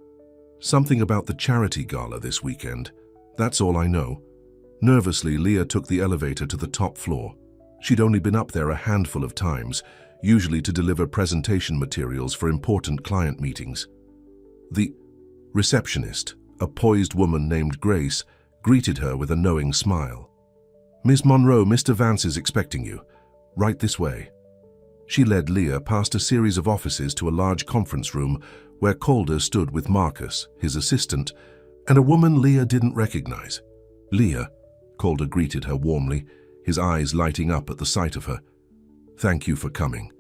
A: Something about the charity gala this weekend. That's all I know. Nervously, Leah took the elevator to the top floor. She'd only been up there a handful of times, usually to deliver presentation materials for important client meetings. The receptionist, a poised woman named Grace, greeted her with a knowing smile. Miss Monroe, Mr. Vance is expecting you. Right this way. She led Leah past a series of offices to a large conference room where Calder stood with Marcus, his assistant, and a woman Leah didn't recognize. Leah, Calder greeted her warmly, his eyes lighting up at the sight of her. Thank you for coming.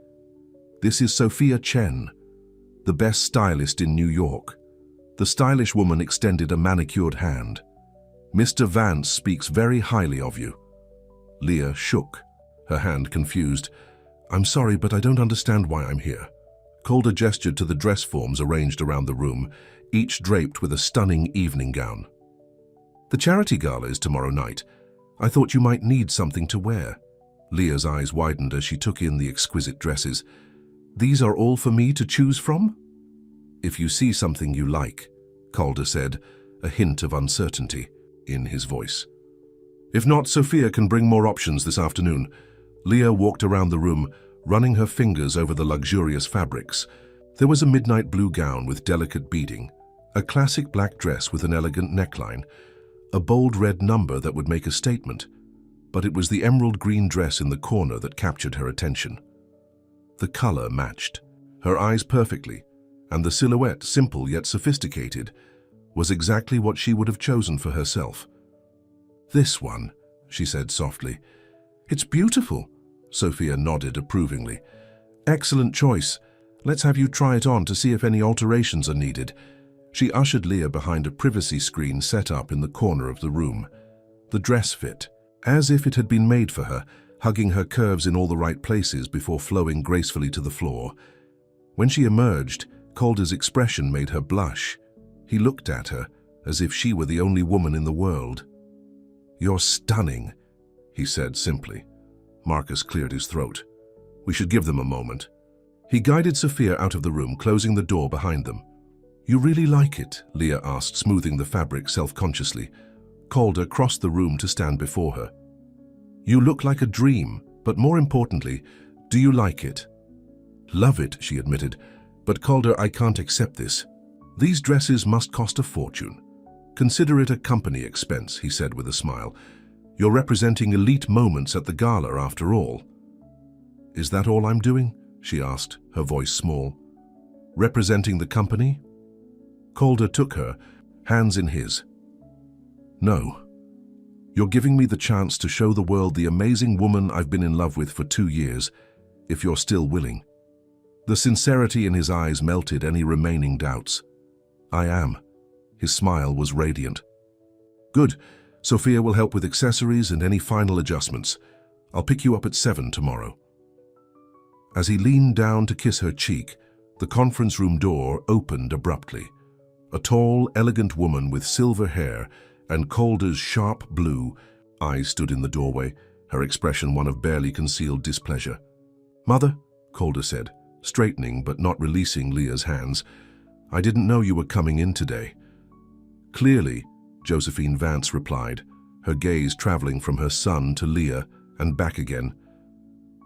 A: This is Sophia Chen, the best stylist in New York. The stylish woman extended a manicured hand. Mr. Vance speaks very highly of you. Leah shook, her hand confused. I'm sorry, but I don't understand why I'm here. Calder gestured to the dress forms arranged around the room, each draped with a stunning evening gown. The charity gala is tomorrow night. I thought you might need something to wear. Leah's eyes widened as she took in the exquisite dresses. "These are all for me to choose from?" "If you see something you like," Calder said, a hint of uncertainty in his voice. "If not, Sophia can bring more options this afternoon." Leah walked around the room, running her fingers over the luxurious fabrics. There was a midnight blue gown with delicate beading, a classic black dress with an elegant neckline, a bold red number that would make a statement, but it was the emerald green dress in the corner that captured her attention. The color matched her eyes perfectly, and the silhouette, simple yet sophisticated, was exactly what she would have chosen for herself. "This one," she said softly. "It's beautiful," Sophia nodded approvingly. "Excellent choice. Let's have you try it on to see if any alterations are needed." She ushered Leah behind a privacy screen set up in the corner of the room. The dress fit, as if it had been made for her, hugging her curves in all the right places before flowing gracefully to the floor. When she emerged, Calder's expression made her blush. He looked at her as if she were the only woman in the world. "You're stunning," he said simply. Marcus cleared his throat. "We should give them a moment." He guided Sophia out of the room, closing the door behind them. "You really like it?" Leah asked, smoothing the fabric self-consciously. Calder crossed the room to stand before her. "You look like a dream, but more importantly, do you like it?" "Love it," she admitted. "But Calder, I can't accept this. These dresses must cost a fortune." "Consider it a company expense," he said with a smile. "You're representing elite moments at the gala, after all." "Is that all I'm doing?" she asked, her voice small. "Representing the company?" Calder took her, hands in his. "No. You're giving me the chance to show the world the amazing woman I've been in love with for 2 years, if you're still willing." The sincerity in his eyes melted any remaining doubts. "I am." His smile was radiant. "Good. Sophia will help with accessories and any final adjustments. I'll pick you up at 7 tomorrow." As he leaned down to kiss her cheek, the conference room door opened abruptly. A tall, elegant woman with silver hair and Calder's sharp blue eyes stood in the doorway, her expression one of barely concealed displeasure. "Mother," Calder said, straightening but not releasing Leah's hands, "I didn't know you were coming in today." "Clearly," Josephine Vance replied, her gaze traveling from her son to Leah and back again.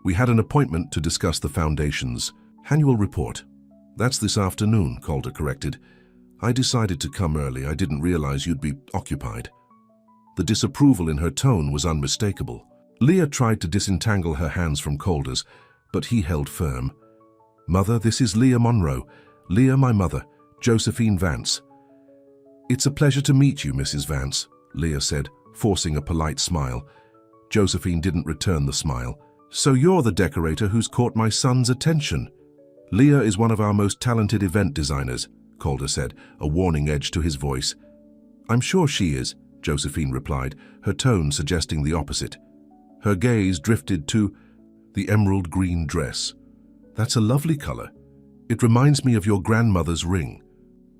A: "We had an appointment to discuss the Foundation's annual report." "That's this afternoon," Calder corrected. "I decided to come early. I didn't realize you'd be occupied." The disapproval in her tone was unmistakable. Leah tried to disentangle her hands from Calder's, but he held firm. "Mother, this is Leah Monroe. Leah, my mother, Josephine Vance." "It's a pleasure to meet you, Mrs. Vance," Leah said, forcing a polite smile. Josephine didn't return the smile. "So you're the decorator who's caught my son's attention." "Leah is one of our most talented event designers," Calder said, a warning edge to his voice. "I'm sure she is," Josephine replied, her tone suggesting the opposite. Her gaze drifted to the emerald green dress. "That's a lovely color. It reminds me of your grandmother's ring."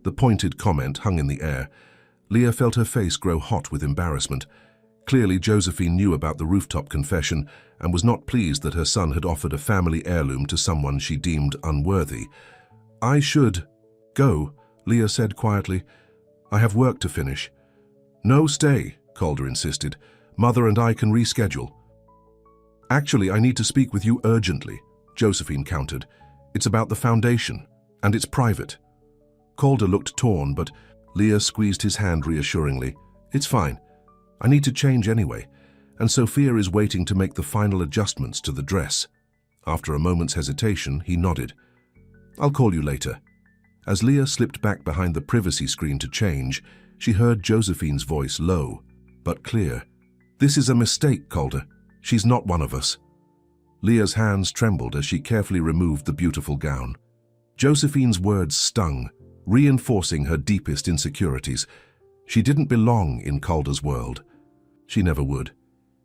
A: The pointed comment hung in the air. Leah felt her face grow hot with embarrassment. Clearly, Josephine knew about the rooftop confession and was not pleased that her son had offered a family heirloom to someone she deemed unworthy. "I should go," Leah said quietly. "I have work to finish." "No, stay," Calder insisted. "Mother and I can reschedule." "Actually, I need to speak with you urgently," Josephine countered. "It's about the Foundation, and it's private." Calder looked torn, but Leah squeezed his hand reassuringly. "It's fine. I need to change anyway, and Sophia is waiting to make the final adjustments to the dress." After a moment's hesitation, he nodded. "I'll call you later." As Leah slipped back behind the privacy screen to change, she heard Josephine's voice low, but clear. "This is a mistake, Calder. She's not one of us." Leah's hands trembled as she carefully removed the beautiful gown. Josephine's words stung, reinforcing her deepest insecurities. She didn't belong in Calder's world. She never would.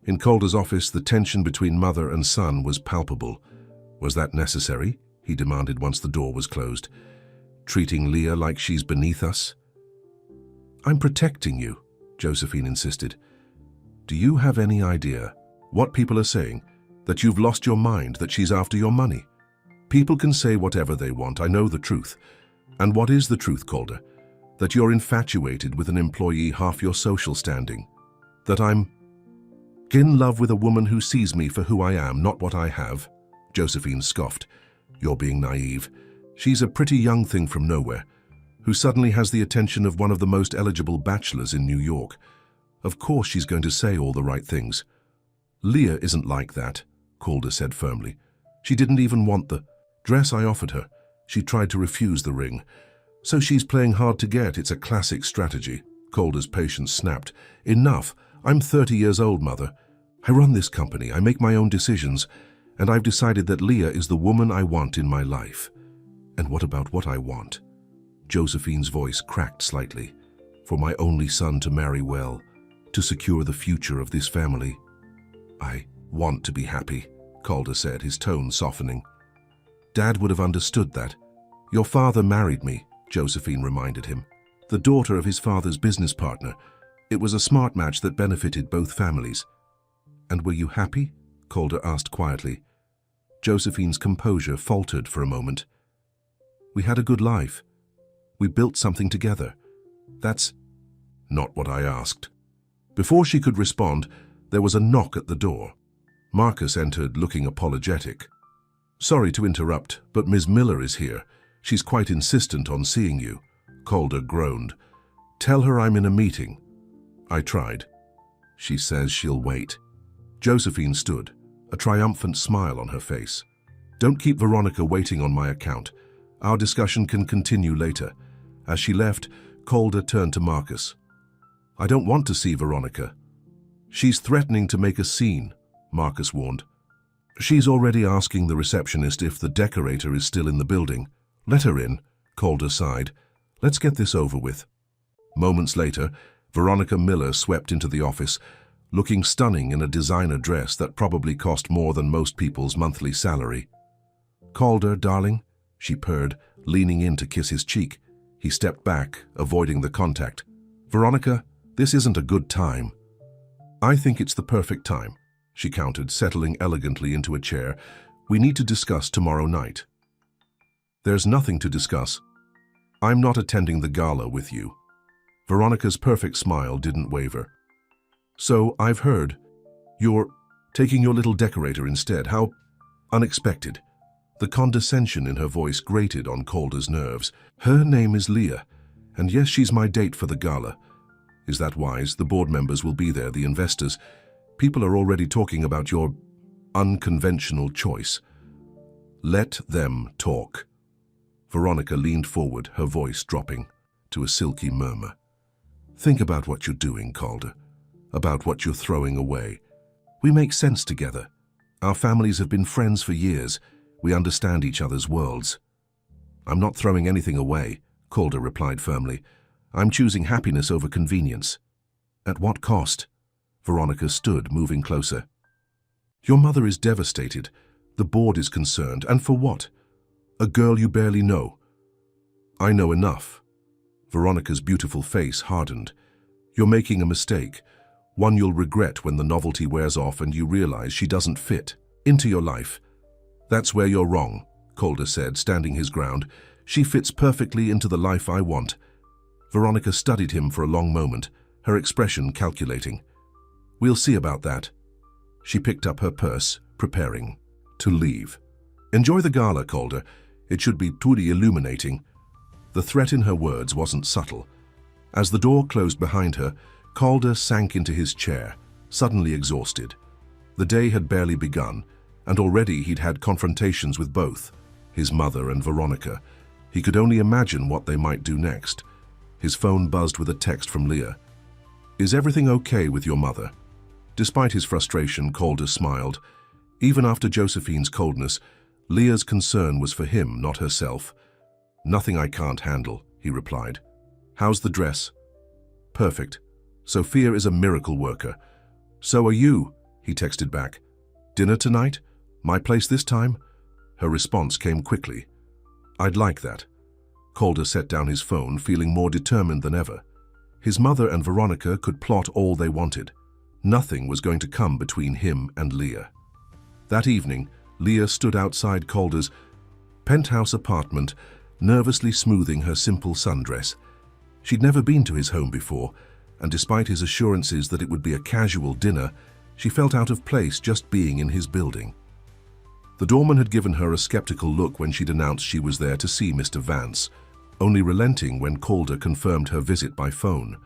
A: In Calder's office, the tension between mother and son was palpable. "Was that necessary?" he demanded once the door was closed. "Treating Leah like she's beneath us?" "I'm protecting you," Josephine insisted. "Do you have any idea what people are saying? That you've lost your mind, that she's after your money. People can say whatever they want, I know the truth. And what is the truth, Calder? That you're infatuated with an employee half your social standing. That I'm in love with a woman who sees me for who I am, not what I have. Josephine scoffed. You're being naive. She's a pretty young thing from nowhere, who suddenly has the attention of one of the most eligible bachelors in New York. Of course she's going to say all the right things. Leah isn't like that, Calder said firmly. She didn't even want the dress I offered her. She tried to refuse the ring. So she's playing hard to get. It's a classic strategy. Calder's patience snapped. Enough. I'm 30 years old, Mother. I run this company. I make my own decisions. And I've decided that Leah is the woman I want in my life. And what about what I want? Josephine's voice cracked slightly. For my only son to marry well, to secure the future of this family. I want to be happy, Calder said, his tone softening. Dad would have understood that. Your father married me, Josephine reminded him. The daughter of his father's business partner. It was a smart match that benefited both families. And were you happy? Calder asked quietly. Josephine's composure faltered for a moment. We had a good life. We built something together. That's not what I asked. Before she could respond, there was a knock at the door. Marcus entered, looking apologetic. Sorry to interrupt, but Ms. Miller is here. She's quite insistent on seeing you. Calder groaned. Tell her I'm in a meeting. I tried. She says she'll wait. Josephine stood, a triumphant smile on her face. Don't keep Veronica waiting on my account. Our discussion can continue later. As she left, Calder turned to Marcus. I don't want to see Veronica. She's threatening to make a scene, Marcus warned. She's already asking the receptionist if the decorator is still in the building. Let her in, Calder sighed. Let's get this over with. Moments later, Veronica Miller swept into the office, looking stunning in a designer dress that probably cost more than most people's monthly salary. Calder, darling, she purred, leaning in to kiss his cheek. He stepped back, avoiding the contact. Veronica, this isn't a good time. I think it's the perfect time, she countered, settling elegantly into a chair. We need to discuss tomorrow night. There's nothing to discuss. I'm not attending the gala with you. Veronica's perfect smile didn't waver. So, I've heard. You're taking your little decorator instead. How unexpected. The condescension in her voice grated on Calder's nerves. Her name is Leah, and yes, she's my date for the gala. Is that wise? The board members will be there, the investors. People are already talking about your unconventional choice. Let them talk. Veronica leaned forward, her voice dropping to a silky murmur. Think about what you're doing, Calder. About what you're throwing away. We make sense together. Our families have been friends for years. We understand each other's worlds. I'm not throwing anything away, Calder replied firmly. I'm choosing happiness over convenience. At what cost? Veronica stood, moving closer. Your mother is devastated. The board is concerned. And for what? A girl you barely know. I know enough. Veronica's beautiful face hardened. You're making a mistake. One you'll regret when the novelty wears off and you realize she doesn't fit into your life. That's where you're wrong, Calder said, standing his ground. She fits perfectly into the life I want. Veronica studied him for a long moment, her expression calculating. We'll see about that. She picked up her purse, preparing to leave. Enjoy the gala, Calder. It should be truly illuminating. The threat in her words wasn't subtle. As the door closed behind her, Calder sank into his chair, suddenly exhausted. The day had barely begun, and already he'd had confrontations with both, his mother and Veronica. He could only imagine what they might do next. His phone buzzed with a text from Leah. Is everything okay with your mother? Despite his frustration, Calder smiled. Even after Josephine's coldness, Leah's concern was for him, not herself. Nothing I can't handle, he replied. How's the dress? Perfect. Sophia is a miracle worker. So are you, he texted back. Dinner tonight? My place this time? Her response came quickly. I'd like that. Calder set down his phone, feeling more determined than ever. His mother and Veronica could plot all they wanted. Nothing was going to come between him and Leah. That evening, Leah stood outside Calder's penthouse apartment, nervously smoothing her simple sundress. She'd never been to his home before, and despite his assurances that it would be a casual dinner, she felt out of place just being in his building. The doorman had given her a skeptical look when she'd announced she was there to see Mr. Vance, only relenting when Calder confirmed her visit by phone.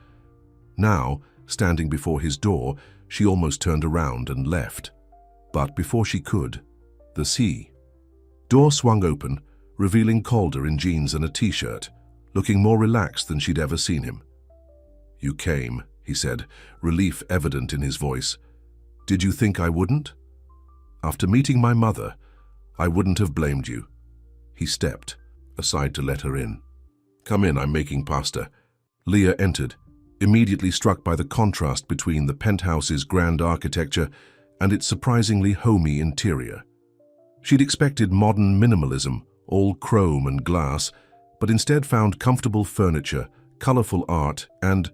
A: Now, standing before his door, she almost turned around and left. But before she could, the door swung open, revealing Calder in jeans and a t-shirt, looking more relaxed than she'd ever seen him. "You came," he said, relief evident in his voice. "Did you think I wouldn't? After meeting my mother, I wouldn't have blamed you." He stepped aside to let her in. "Come in, I'm making pasta." Leah entered, immediately struck by the contrast between the penthouse's grand architecture and its surprisingly homey interior. She'd expected modern minimalism, all chrome and glass, but instead found comfortable furniture, colorful art, and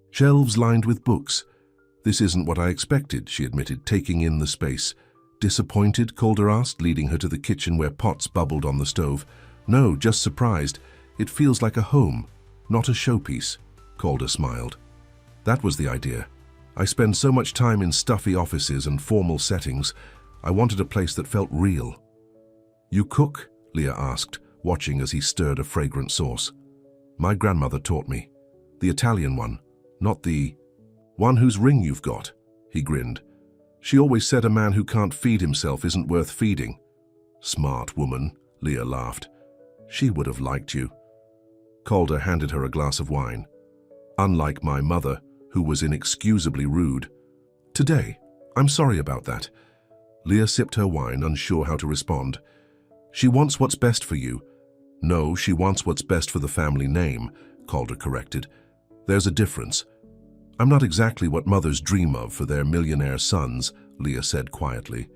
A: shelves lined with books. "This isn't what I expected," she admitted, taking in the space. "Disappointed?" Calder asked, leading her to the kitchen where pots bubbled on the stove. "No, just surprised. It feels like a home, not a showpiece." Calder smiled. "That was the idea. I spend so much time in stuffy offices and formal settings. I wanted a place that felt real." "You cook?" Leah asked, watching as he stirred a fragrant sauce. "My grandmother taught me. The Italian one, not the one whose ring you've got." He grinned. "She always said a man who can't feed himself isn't worth feeding." "Smart woman," Leah laughed. "She would have liked you." Calder handed her a glass of wine. "Unlike my mother, who was inexcusably rude." "Today? I'm sorry about that." Leah sipped her wine, unsure how to respond. "She wants what's best for you." "No, she wants what's best for the family name," Calder corrected. "There's a difference." "I'm not exactly what mothers dream of for their millionaire sons," Leah said quietly.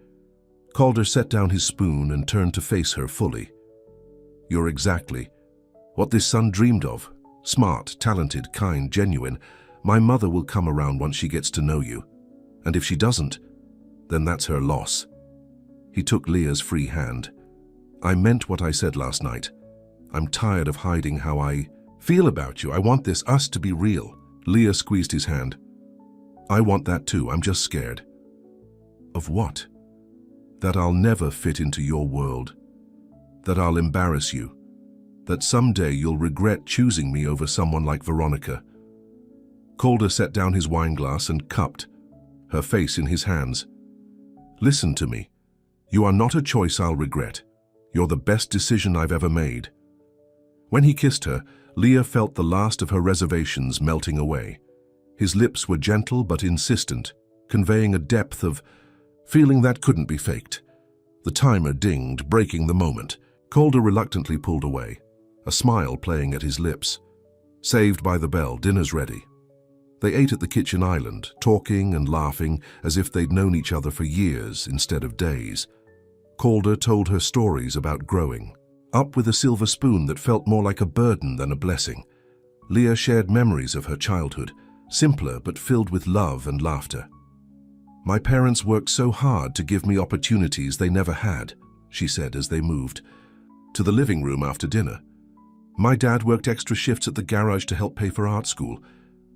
A: Calder set down his spoon and turned to face her fully. "You're exactly what this son dreamed of. Smart, talented, kind, genuine. My mother will come around once she gets to know you. And if she doesn't, then that's her loss." He took Leah's free hand. "I meant what I said last night. I'm tired of hiding how I feel about you. I want us to be real." Leah squeezed his hand. "I want that too. I'm just scared." "Of what?" "That I'll never fit into your world. That I'll embarrass you. That someday you'll regret choosing me over someone like Veronica." Calder set down his wineglass and cupped, her face in his hands. "Listen to me. You are not a choice I'll regret. You're the best decision I've ever made." When he kissed her, Leah felt the last of her reservations melting away. His lips were gentle but insistent, conveying a depth of feeling that couldn't be faked. The timer dinged, breaking the moment. Calder reluctantly pulled away, a smile playing at his lips. Saved by the bell, dinner's ready. They ate at the kitchen island, talking and laughing as if they'd known each other for years instead of days. Calder told her stories about growing up with a silver spoon that felt more like a burden than a blessing. Leah shared memories of her childhood, simpler but filled with love and laughter. "My parents worked so hard to give me opportunities they never had," she said as they moved to the living room after dinner. "My dad worked extra shifts at the garage to help pay for art school.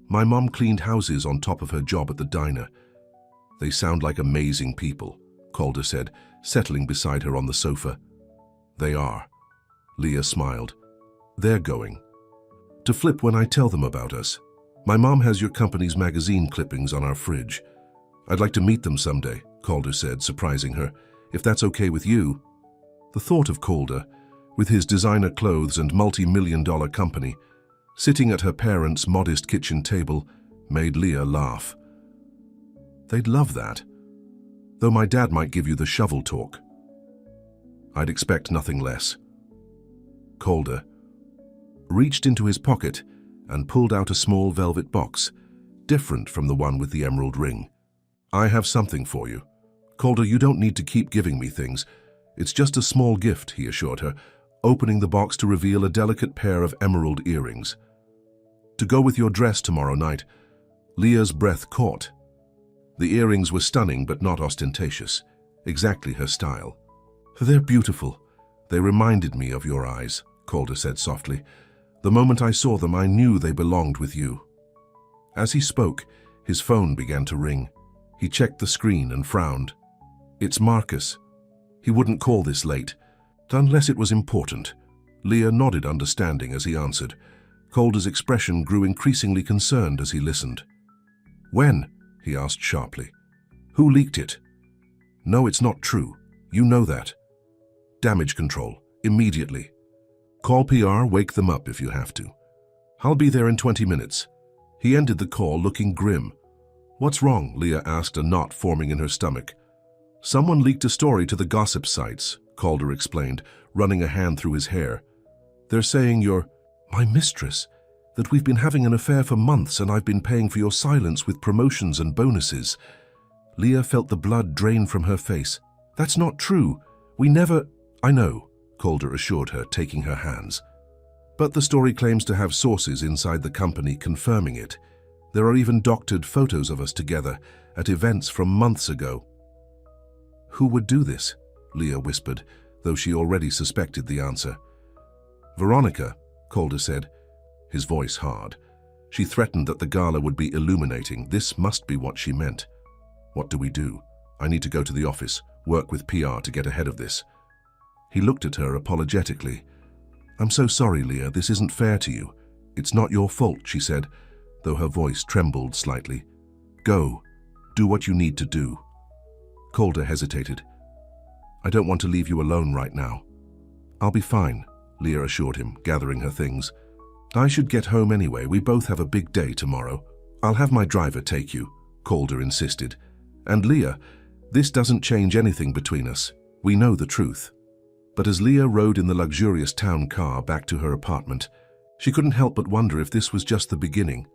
A: My mom cleaned houses on top of her job at the diner." "They sound like amazing people," Calder said, settling beside her on the sofa. "They are." Leah smiled. "They're going to flip when I tell them about us. My mom has your company's magazine clippings on our fridge. I'd like to meet them someday," Calder said, surprising her. "If that's okay with you." The thought of Calder, with his designer clothes and multi-million-dollar company, sitting at her parents' modest kitchen table, made Leah laugh. "They'd love that. Though my dad might give you the shovel talk." "I'd expect nothing less." Calder reached into his pocket and pulled out a small velvet box, different from the one with the emerald ring. "I have something for you." "Calder, you don't need to keep giving me things. It's just a small gift," he assured her, opening the box to reveal a delicate pair of emerald earrings. "To go with your dress tomorrow night." Leah's breath caught. The earrings were stunning but not ostentatious. exactly her style. "They're beautiful. They reminded me of your eyes," Calder said softly. "The moment I saw them, I knew they belonged with you." As he spoke, his phone began to ring. He checked the screen and frowned. "It's Marcus. He wouldn't call this late, unless it was important." Leah nodded understanding as he answered. Calder's expression grew increasingly concerned as he listened. "When?" he asked sharply. "Who leaked it?" "No, it's not true. You know that." "Damage control. Immediately. Call PR, wake them up if you have to." "I'll be there in 20 minutes. He ended the call looking grim. "What's wrong?" Leah asked, a knot forming in her stomach. "Someone leaked a story to the gossip sites," Calder explained, running a hand through his hair. "They're saying you're my mistress, that we've been having an affair for months and I've been paying for your silence with promotions and bonuses." Leah felt the blood drain from her face. "That's not true. We never—" "I know," Calder assured her, taking her hands. "But the story claims to have sources inside the company confirming it. There are even doctored photos of us together at events from months ago." "Who would do this?" Leah whispered, though she already suspected the answer. "Veronica," Calder said, his voice hard. She threatened that the gala would be illuminating. This must be what she meant. "What do we do? I need to go to the office, work with PR to get ahead of this." He looked at her apologetically. "I'm so sorry, Leah, this isn't fair to you. It's not your fault," she said, though her voice trembled slightly. "Go. Do what you need to do." Calder hesitated. "I don't want to leave you alone right now." "I'll be fine," Leah assured him, gathering her things. "I should get home anyway. We both have a big day tomorrow." "I'll have my driver take you," Calder insisted. "And Leah, this doesn't change anything between us. We know the truth." But as Leah rode in the luxurious town car back to her apartment, she couldn't help but wonder if this was just the beginning.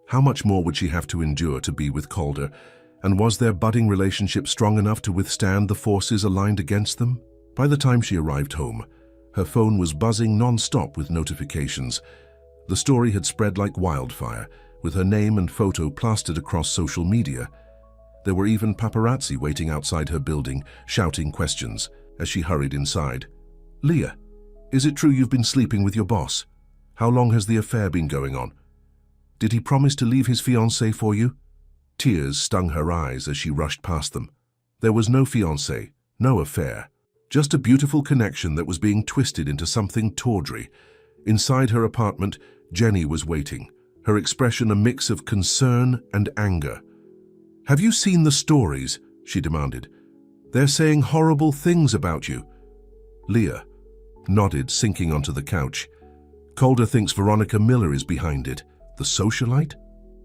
A: How much more would she have to endure to be with Calder, and was their budding relationship strong enough to withstand the forces aligned against them? By the time she arrived home, her phone was buzzing non-stop with notifications. The story had spread like wildfire, with her name and photo plastered across social media. There were even paparazzi waiting outside her building, shouting questions as she hurried inside. "Leah, is it true you've been sleeping with your boss? How long has the affair been going on? Did he promise to leave his fiancée for you?" Tears stung her eyes as she rushed past them. There was no fiancé, no affair, just a beautiful connection that was being twisted into something tawdry. Inside her apartment, Jenny was waiting, her expression a mix of concern and anger. "Have you seen the stories?" she demanded. "They're saying horrible things about you." Leah nodded, sinking onto the couch. "Calder thinks Veronica Miller is behind it. The socialite?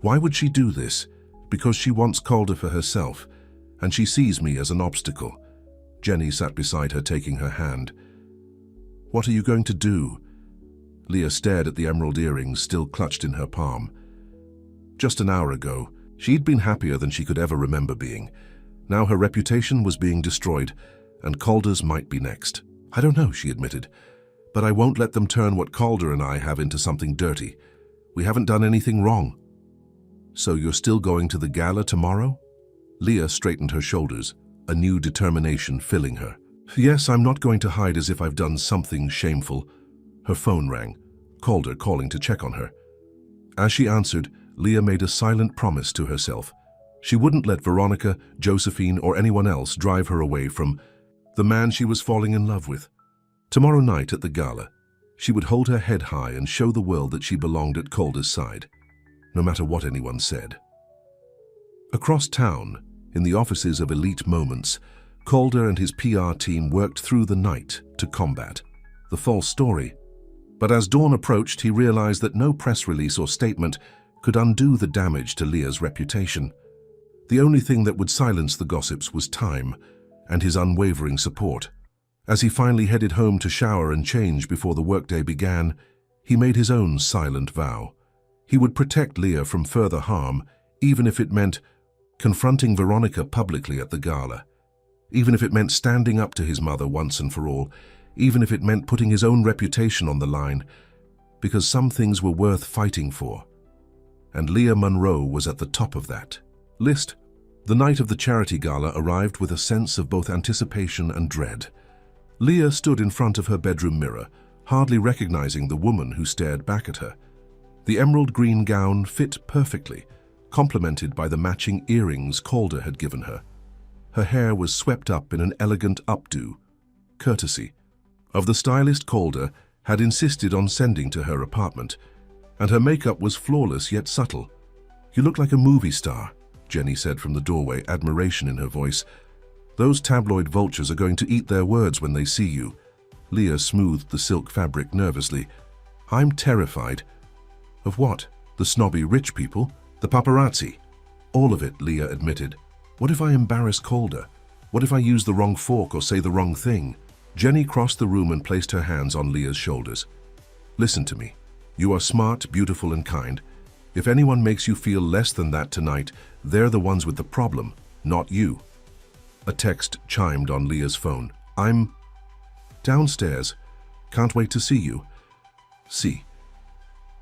A: Why would she do this? Because she wants Calder for herself, and she sees me as an obstacle." Jenny sat beside her, taking her hand. "What are you going to do?" Leah stared at the emerald earrings still clutched in her palm. Just an hour ago, she'd been happier than she could ever remember being. Now her reputation was being destroyed, and Calder's might be next. "I don't know," she admitted, "but I won't let them turn what Calder and I have into something dirty. We haven't done anything wrong." "So you're still going to the gala tomorrow?" Leah straightened her shoulders, a new determination filling her. "Yes, I'm not going to hide as if I've done something shameful." Her phone rang, Calder calling to check on her. As she answered, Leah made a silent promise to herself. She wouldn't let Veronica, Josephine, or anyone else drive her away from the man she was falling in love with. Tomorrow night at the gala, she would hold her head high and show the world that she belonged at Calder's side, no matter what anyone said. Across town, in the offices of Elite Moments, Calder and his PR team worked through the night to combat the false story. But as dawn approached, he realized that no press release or statement could undo the damage to Leah's reputation. The only thing that would silence the gossips was time and his unwavering support. As he finally headed home to shower and change before the workday began, he made his own silent vow. He would protect Leah from further harm, even if it meant confronting Veronica publicly at the gala, even if it meant standing up to his mother once and for all, even if it meant putting his own reputation on the line, because some things were worth fighting for. And Leah Monroe was at the top of that list. The night of the charity gala arrived with a sense of both anticipation and dread. Leah stood in front of her bedroom mirror, hardly recognizing the woman who stared back at her. The emerald green gown fit perfectly, complemented by the matching earrings Calder had given her. Her hair was swept up in an elegant updo, courtesy of the stylist Calder had insisted on sending to her apartment, and her makeup was flawless yet subtle. "You look like a movie star," Jenny said from the doorway, admiration in her voice. "Those tabloid vultures are going to eat their words when they see you." Leah smoothed the silk fabric nervously. "I'm terrified." "Of what? The snobby rich people? The paparazzi?" "All of it," Leah admitted. "What if I embarrass Calder? What if I use the wrong fork or say the wrong thing?" Jenny crossed the room and placed her hands on Leah's shoulders. "Listen to me. You are smart, beautiful, and kind. If anyone makes you feel less than that tonight, they're the ones with the problem, not you." A text chimed on Leah's phone. "I'm downstairs. Can't wait to see you. See."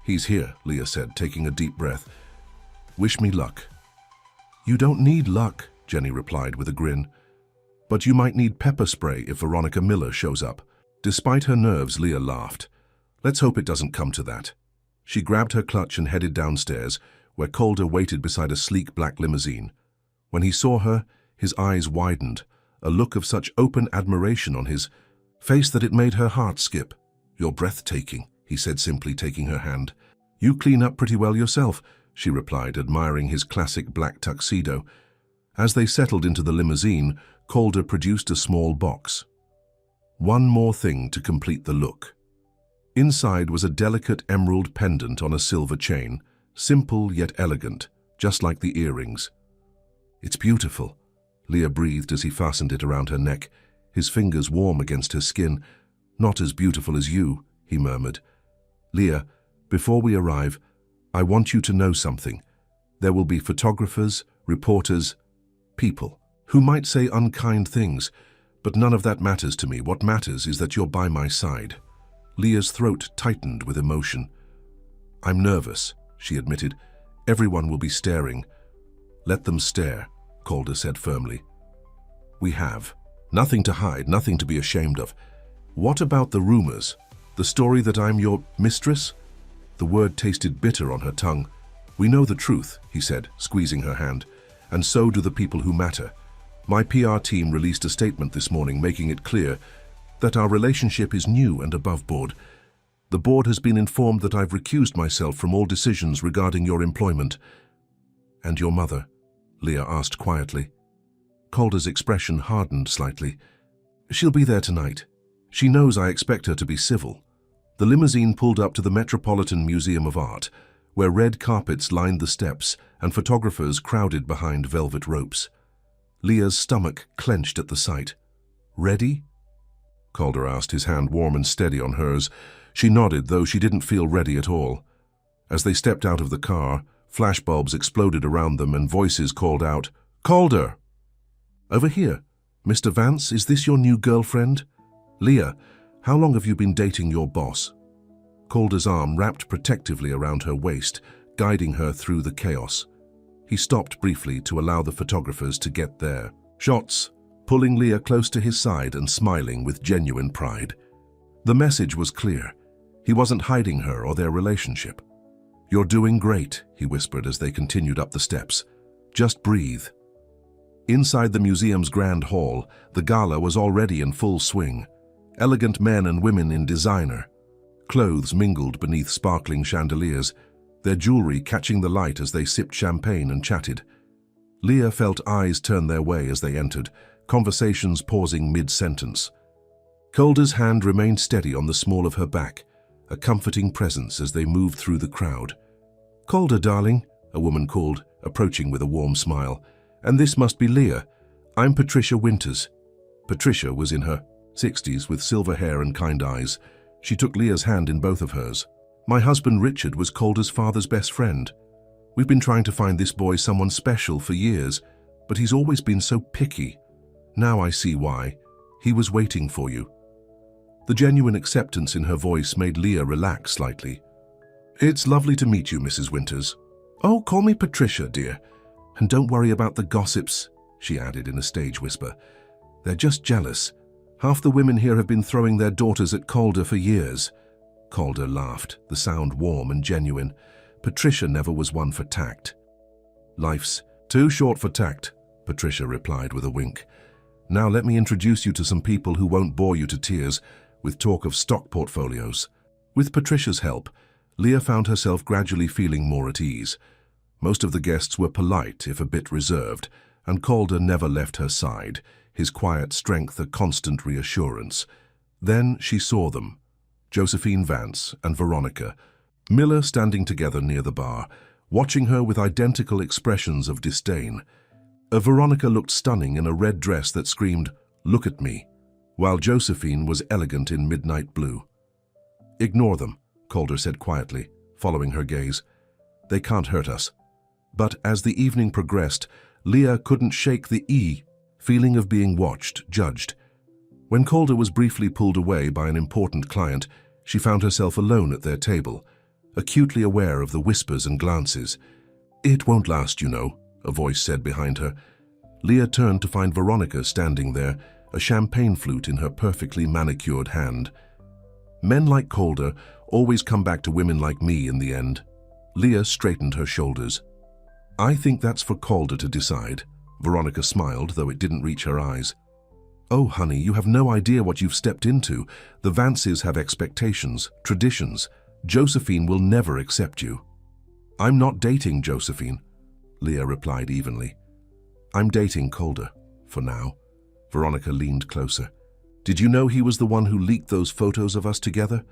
A: "He's here," Leah said, taking a deep breath. "Wish me luck." "You don't need luck," Jenny replied with a grin. "But you might need pepper spray if Veronica Miller shows up." Despite her nerves, Leah laughed. "Let's hope it doesn't come to that." She grabbed her clutch and headed downstairs, where Calder waited beside a sleek black limousine. When he saw her, his eyes widened, a look of such open admiration on his face that it made her heart skip. "You're breathtaking," he said simply, taking her hand. "You clean up pretty well yourself," she replied, admiring his classic black tuxedo. As they settled into the limousine, Calder produced a small box. One more thing to complete the look. Inside was a delicate emerald pendant on a silver chain, simple yet elegant, just like the earrings. "It's beautiful," Leah breathed as he fastened it around her neck, his fingers warm against her skin. "Not as beautiful as you," he murmured. "Leah, before we arrive, I want you to know something. There will be photographers, reporters, people who might say unkind things, but none of that matters to me. What matters is that you're by my side." Leah's throat tightened with emotion. "I'm nervous," she admitted. "Everyone will be staring." "Let them stare," Calder said firmly. "We have nothing to hide, nothing to be ashamed of. What about the rumors? The story that I'm your mistress?" The word tasted bitter on her tongue. "We know the truth," he said, squeezing her hand, "and so do the people who matter. My PR team released a statement this morning making it clear that our relationship is new and above board. The board has been informed that I've recused myself from all decisions regarding your employment." "And your mother?" Leah asked quietly. Calder's expression hardened slightly. "She'll be there tonight. She knows I expect her to be civil." The limousine pulled up to the Metropolitan Museum of Art, where red carpets lined the steps and photographers crowded behind velvet ropes. Leah's stomach clenched at the sight. "Ready?" Calder asked, his hand warm and steady on hers. She nodded, though she didn't feel ready at all. As they stepped out of the car, flashbulbs exploded around them and voices called out, "Calder!" "Over here. Mr. Vance, is this your new girlfriend?" "Leah, how long have you been dating your boss?" Calder's arm wrapped protectively around her waist, guiding her through the chaos. He stopped briefly to allow the photographers to get their shots, pulling Leah close to his side and smiling with genuine pride. The message was clear. He wasn't hiding her or their relationship. "You're doing great," he whispered as they continued up the steps. "Just breathe." Inside the museum's grand hall, the gala was already in full swing. Elegant men and women in designer clothes mingled beneath sparkling chandeliers, their jewelry catching the light as they sipped champagne and chatted. Leah felt eyes turn their way as they entered, conversations pausing mid-sentence. Calder's hand remained steady on the small of her back, a comforting presence as they moved through the crowd. "Calder, darling," a woman called, approaching with a warm smile. "And this must be Leah. I'm Patricia Winters." Patricia was in her 60s with silver hair and kind eyes. She took Leah's hand in both of hers. "My husband Richard was Calder's father's best friend. We've been trying to find this boy someone special for years, but he's always been so picky. Now I see why. He was waiting for you." The genuine acceptance in her voice made Leah relax slightly. "It's lovely to meet you, Mrs. Winters." "Oh, call me Patricia, dear." And don't worry about the gossips, she added in a stage whisper. They're just jealous. Half the women here have been throwing their daughters at Calder for years. Calder laughed, the sound warm and genuine. Patricia never was one for tact. Life's too short for tact, Patricia replied with a wink. Now let me introduce you to some people who won't bore you to tears with talk of stock portfolios. With Patricia's help, Leah found herself gradually feeling more at ease. Most of the guests were polite, if a bit reserved, and Calder never left her side, his quiet strength a constant reassurance. Then she saw them, Josephine Vance and Veronica, Miller standing together near the bar, watching her with identical expressions of disdain. Veronica looked stunning in a red dress that screamed, "Look at me," while Josephine was elegant in midnight blue. "Ignore them," Calder said quietly, following her gaze. "They can't hurt us." But as the evening progressed, Leah couldn't shake the feeling of being watched, judged. When Calder was briefly pulled away by an important client, she found herself alone at their table, acutely aware of the whispers and glances. "It won't last, you know," a voice said behind her. Leah turned to find Veronica standing there, a champagne flute in her perfectly manicured hand. "Men like Calder always come back to women like me in the end." Leah straightened her shoulders. "I think that's for Calder to decide." Veronica smiled, though it didn't reach her eyes. "Oh, honey, you have no idea what you've stepped into. The Vances have expectations, traditions. Josephine will never accept you." "I'm not dating Josephine," Leah replied evenly. "I'm dating Calder, for now." Veronica leaned closer. "Did you know he was the one who leaked those photos of us together?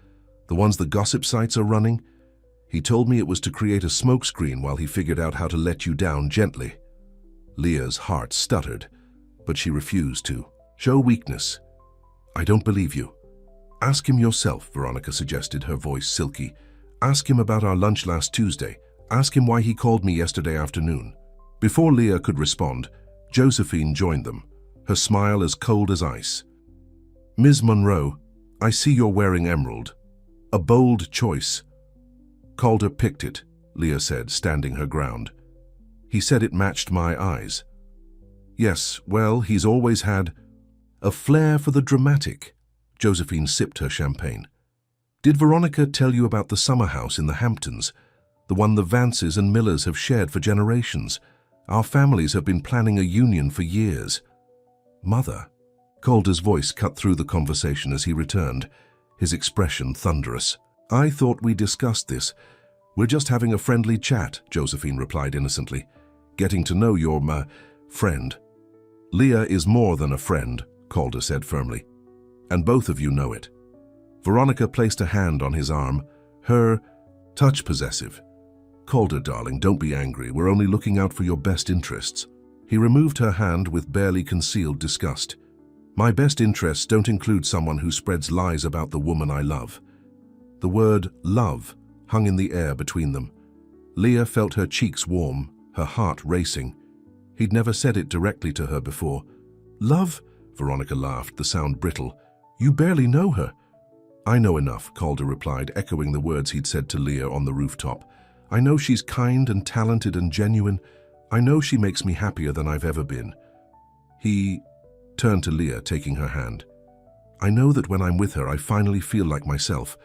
A: The ones the gossip sites are running? He told me it was to create a smokescreen while he figured out how to let you down gently." Leah's heart stuttered, but she refused to show weakness. "I don't believe you." "Ask him yourself," Veronica suggested, her voice silky. "Ask him about our lunch last Tuesday. Ask him why he called me yesterday afternoon." Before Leah could respond, Josephine joined them, her smile as cold as ice. "Ms. Monroe, I see you're wearing emerald. A bold choice." "Calder picked it," Leah said, standing her ground. "He said it matched my eyes." "Yes, well, he's always had a flair for the dramatic." Josephine sipped her champagne. "Did Veronica tell you about the summer house in the Hamptons? The one the Vances and Millers have shared for generations. Our families have been planning a union for years." "Mother?" Calder's voice cut through the conversation as he returned, his expression thunderous. "I thought we discussed this. We're just having a friendly chat," Josephine replied innocently. "Getting to know your, friend." "Leah is more than a friend," Calder said firmly. "And both of you know it." Veronica placed a hand on his arm, her touch possessive. "Calder, darling, don't be angry. We're only looking out for your best interests." He removed her hand with barely concealed disgust. "My best interests don't include someone who spreads lies about the woman I love." The word love hung in the air between them. Leah felt her cheeks warm, her heart racing. He'd never said it directly to her before. "Love?" Veronica laughed, the sound brittle. "You barely know her." "I know enough," Calder replied, echoing the words he'd said to Leah on the rooftop. "I know she's kind and talented and genuine. I know she makes me happier than I've ever been." He turned to Leah, taking her hand. "I know that when I'm with her, I finally feel like myself.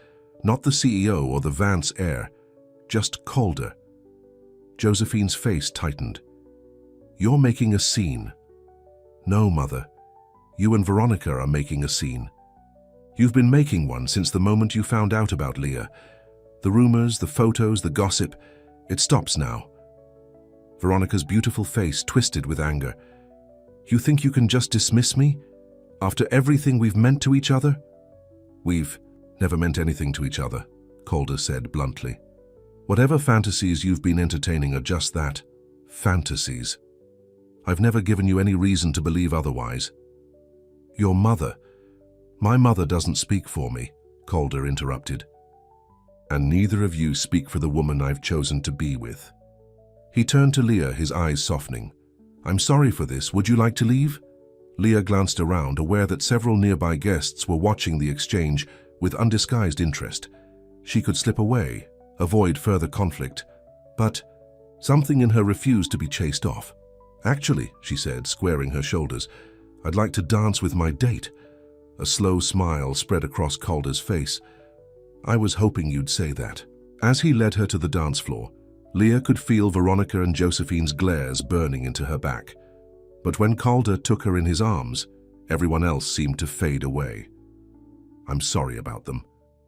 A: Not the CEO or the Vance heir, just Calder." Josephine's face tightened. "You're making a scene." "No, Mother. You and Veronica are making a scene. You've been making one since the moment you found out about Leah. The rumors, the photos, the gossip, it stops now." Veronica's beautiful face twisted with anger. "You think you can just dismiss me? After everything we've meant to each other?" "We've never meant anything to each other," Calder said bluntly. "Whatever fantasies you've been entertaining are just that, fantasies. I've never given you any reason to believe otherwise." "Your mother." "My mother doesn't speak for me," Calder interrupted. "And neither of you speak for the woman I've chosen to be with." He turned to Leah, his eyes softening. "I'm sorry for this. Would you like to leave?" Leah glanced around, aware that several nearby guests were watching the exchange with undisguised interest. She could slip away, avoid further conflict. But Something in her refused to be chased off. "Actually," she said, squaring her shoulders, "I'd like to dance with my date." A slow smile spread across Calder's face. "I was hoping you'd say that." As he led her to the dance floor, Leah could feel Veronica and Josephine's glares burning into her back. But when Calder took her in his arms, everyone else seemed to fade away. "I'm sorry about them,"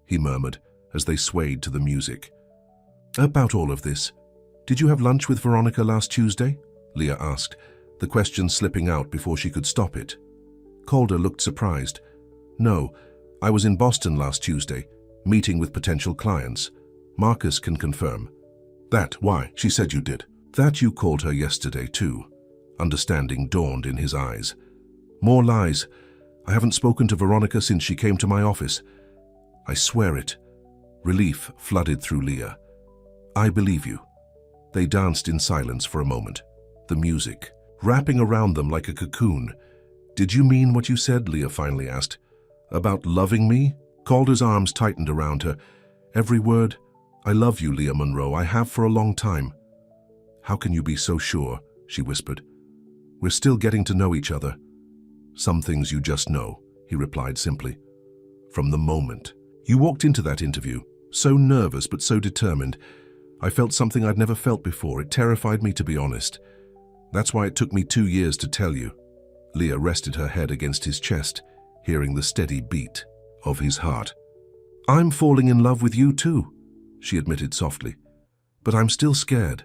A: he murmured as they swayed to the music. "About all of this, did you have lunch with Veronica last Tuesday?" Leah asked, the question slipping out before she could stop it. Calder looked surprised. "No, I was in Boston last Tuesday, meeting with potential clients. Marcus can confirm." "That, why? She said you did." "That you called her yesterday too." Understanding dawned in his eyes. "More lies. I haven't spoken to Veronica since she came to my office. I swear it." Relief flooded through Leah. "I believe you." They danced in silence for a moment, the music wrapping around them like a cocoon. "Did you mean what you said?" Leah finally asked. "About loving me?" Calder's arms tightened around her. "Every word. I love you, Leah Monroe. I have for a long time." "How can you be so sure?" she whispered. "We're still getting to know each other." "Some things you just know," he replied simply. "From the moment you walked into that interview, so nervous but so determined, I felt something I'd never felt before. It terrified me, to be honest. That's why it took me 2 years to tell you." Leah rested her head against his chest, hearing the steady beat of his heart. "I'm falling in love with you too," she admitted softly. "But I'm still scared."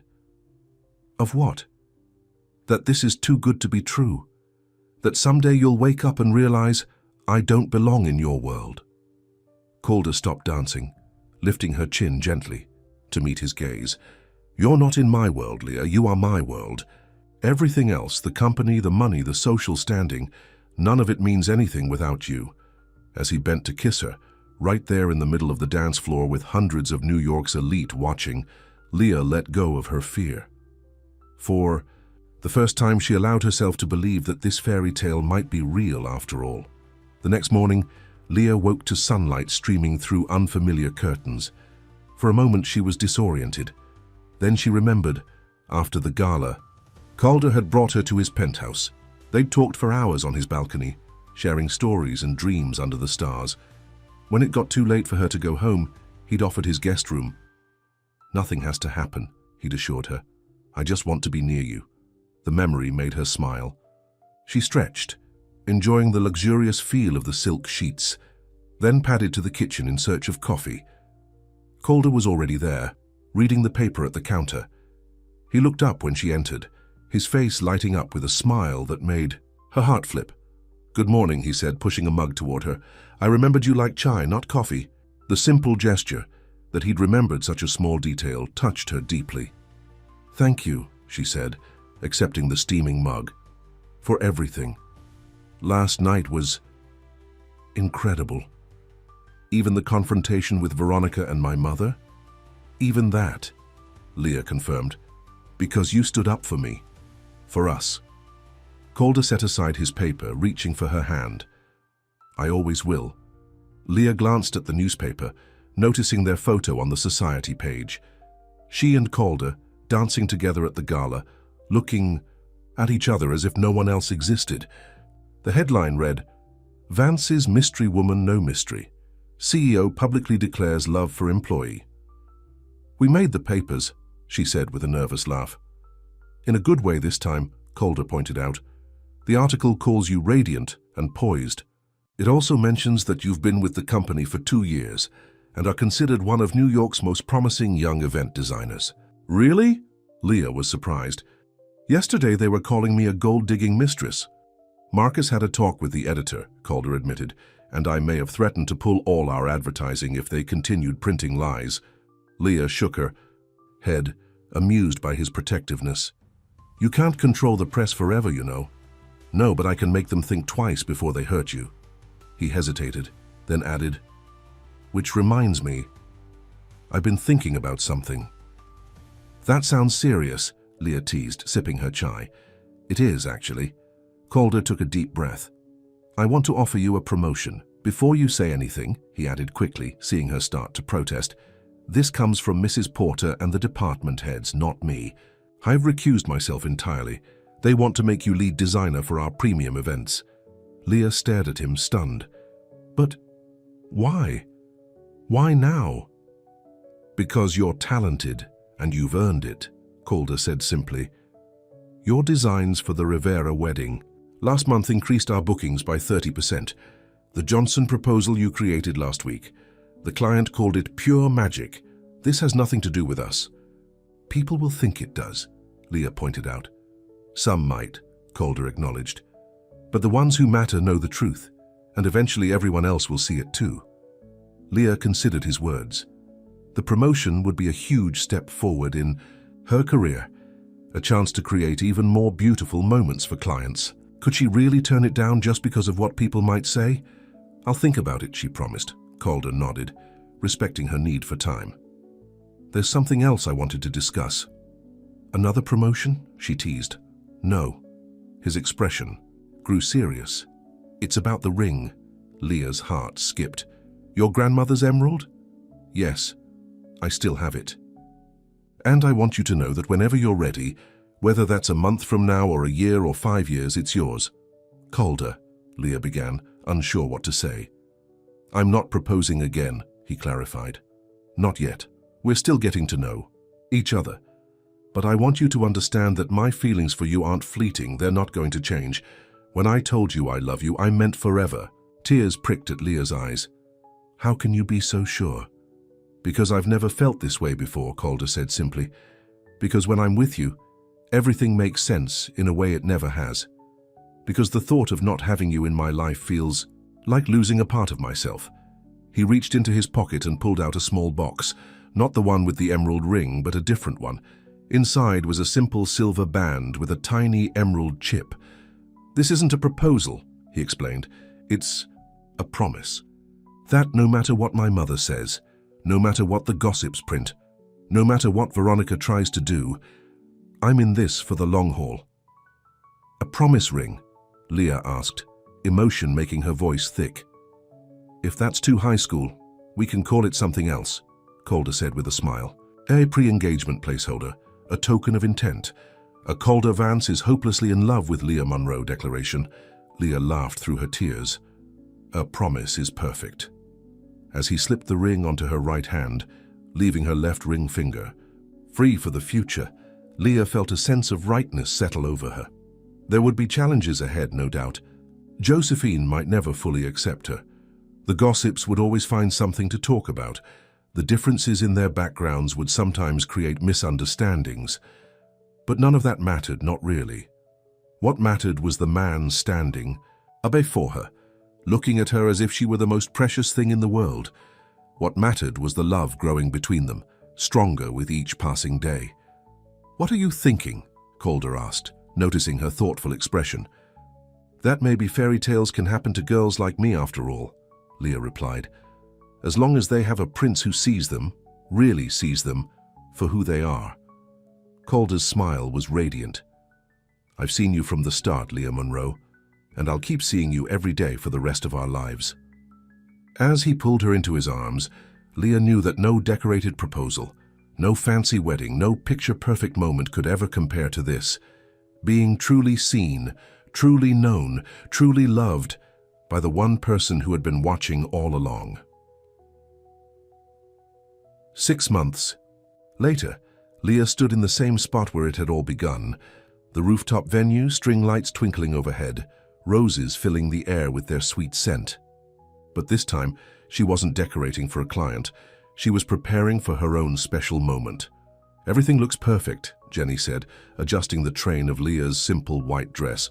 A: "Of what?" "That this is too good to be true. That someday you'll wake up and realize I don't belong in your world." Calder stopped dancing, lifting her chin gently to meet his gaze. "You're not in my world, Leah. You are my world. Everything else, the company, the money, the social standing, none of it means anything without you." As he bent to kiss her, right there in the middle of the dance floor with hundreds of New York's elite watching, Leah let go of her fear. For the first time, she allowed herself to believe that this fairy tale might be real after all. The next morning, Leah woke to sunlight streaming through unfamiliar curtains. For a moment, she was disoriented. Then she remembered, after the gala, Calder had brought her to his penthouse. They'd talked for hours on his balcony, sharing stories and dreams under the stars. When it got too late for her to go home, he'd offered his guest room. "Nothing has to happen," he'd assured her. "I just want to be near you." The memory made her smile. She stretched, enjoying the luxurious feel of the silk sheets, then padded to the kitchen in search of coffee. Calder was already there, reading the paper at the counter. He looked up when she entered, his face lighting up with a smile that made her heart flip. "Good morning," he said, pushing a mug toward her. "I remembered you liked chai, not coffee." The simple gesture, that he'd remembered such a small detail, touched her deeply. "Thank you," she said, accepting the steaming mug. "For everything. Last night was incredible. Even the confrontation with Veronica and my mother? Even that," Leah confirmed, "because you stood up for me. For us." Calder set aside his paper, reaching for her hand. "I always will." Leah glanced at the newspaper, noticing their photo on the society page. She and Calder, dancing together at the gala, looking at each other as if no one else existed. The headline read, "Vance's Mystery Woman No Mystery. CEO publicly declares love for employee." "We made the papers," she said with a nervous laugh. "In a good way this time," Calder pointed out. "The article calls you radiant and poised. It also mentions that you've been with the company for 2 years and are considered one of New York's most promising young event designers." "Really?" Leah was surprised. "Yesterday they were calling me a gold-digging mistress." "Marcus had a talk with the editor," Calder admitted, "and I may have threatened to pull all our advertising if they continued printing lies." Leah shook her head, amused by his protectiveness. "You can't control the press forever, you know." "No, but I can make them think twice before they hurt you." He hesitated, then added, "Which reminds me, I've been thinking about something." "That sounds serious," Leah teased, sipping her chai. "It is, actually." Calder took a deep breath. "I want to offer you a promotion. Before you say anything," he added quickly, seeing her start to protest, "this comes from Mrs. Porter and the department heads, not me. I've recused myself entirely. They want to make you lead designer for our premium events. Leah stared at him, stunned. But why? Why now? Because you're talented and you've earned it, Calder said simply. Your designs for the Rivera wedding last month increased our bookings by 30%. The Johnson proposal you created last week. The client called it pure magic. This has nothing to do with us. People will think it does, Leah pointed out. Some might, Calder acknowledged. But the ones who matter know the truth, and eventually everyone else will see it too. Leah considered his words. The promotion would be a huge step forward in her career, a chance to create even more beautiful moments for clients. Could she really turn it down just because of what people might say? I'll think about it, she promised. Calder nodded, respecting her need for time. There's something else I wanted to discuss. Another promotion? She teased. No. His expression grew serious. It's about the ring. Leah's heart skipped. Your grandmother's emerald? Yes. I still have it. And I want you to know that whenever you're ready, whether that's a month from now or a year or 5 years, it's yours. Calder, Leah began, unsure what to say. I'm not proposing again, he clarified. Not yet. We're still getting to know each other. But I want you to understand that my feelings for you aren't fleeting, they're not going to change. When I told you I love you, I meant forever. Tears pricked at Leah's eyes. How can you be so sure? Because I've never felt this way before, Calder said simply. Because when I'm with you, everything makes sense in a way it never has. Because the thought of not having you in my life feels like losing a part of myself. He reached into his pocket and pulled out a small box, not the one with the emerald ring, but a different one. Inside was a simple silver band with a tiny emerald chip. This isn't a proposal, he explained. It's a promise. That no matter what my mother says, no matter what the gossips print, no matter what Veronica tries to do, I'm in this for the long haul. A promise ring? Leah asked, emotion making her voice thick. If that's too high school, we can call it something else, Calder said with a smile. A pre-engagement placeholder, a token of intent. A Calder Vance is hopelessly in love with Leah Monroe declaration. Leah laughed through her tears. A promise is perfect. As he slipped the ring onto her right hand, leaving her left ring finger. Free for the future, Leah felt a sense of rightness settle over her. There would be challenges ahead, no doubt. Josephine might never fully accept her. The gossips would always find something to talk about. The differences in their backgrounds would sometimes create misunderstandings. But none of that mattered, not really. What mattered was the man standing before her, looking at her as if she were the most precious thing in the world. What mattered was the love growing between them, stronger with each passing day. What are you thinking? Calder asked, noticing her thoughtful expression. That maybe fairy tales can happen to girls like me after all, Leah replied. As long as they have a prince who sees them, really sees them, for who they are. Calder's smile was radiant. I've seen you from the start, Leah Monroe, and I'll keep seeing you every day for the rest of our lives. As he pulled her into his arms, Leah knew that no decorated proposal, no fancy wedding, no picture-perfect moment could ever compare to this. Being truly seen, truly known, truly loved by the one person who had been watching all along. 6 months later, Leah stood in the same spot where it had all begun. The rooftop venue, string lights twinkling overhead, roses filling the air with their sweet scent. But this time, she wasn't decorating for a client. She was preparing for her own special moment. Everything looks perfect, Jenny said, adjusting the train of Leah's simple white dress.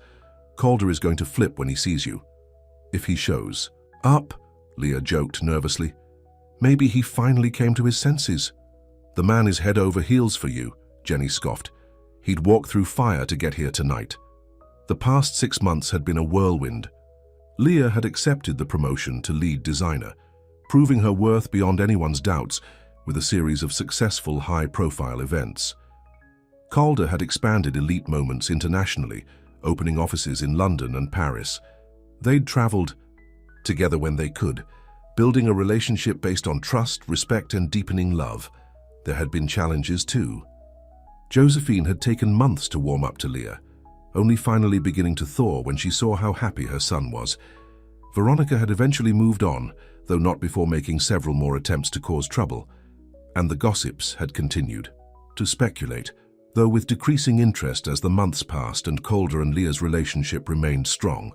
A: Calder is going to flip when he sees you. If he shows up, Leah joked nervously. Maybe he finally came to his senses. The man is head over heels for you, Jenny scoffed. He'd walk through fire to get here tonight. The past 6 months had been a whirlwind. Leah had accepted the promotion to lead designer, proving her worth beyond anyone's doubts with a series of successful high-profile events. Calder had expanded elite moments internationally, opening offices in London and Paris. They'd traveled together when they could, building a relationship based on trust, respect, and deepening love. There had been challenges too. Josephine had taken months to warm up to Leah, only finally beginning to thaw when she saw how happy her son was. Veronica had eventually moved on, though not before making several more attempts to cause trouble, and the gossips had continued to speculate, though with decreasing interest as the months passed and Calder and Leah's relationship remained strong.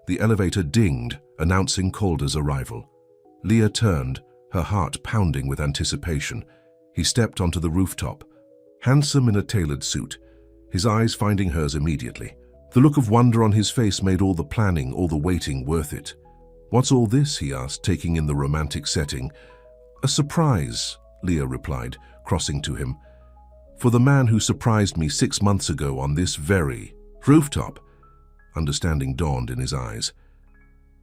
A: The elevator dinged, announcing Calder's arrival. Leah turned, her heart pounding with anticipation. He stepped onto the rooftop, handsome in a tailored suit, his eyes finding hers immediately. The look of wonder on his face made all the planning, all the waiting worth it. "What's all this?" he asked, taking in the romantic setting. "A surprise," Leah replied, crossing to him. "For the man who surprised me 6 months ago on this very rooftop." Understanding dawned in his eyes.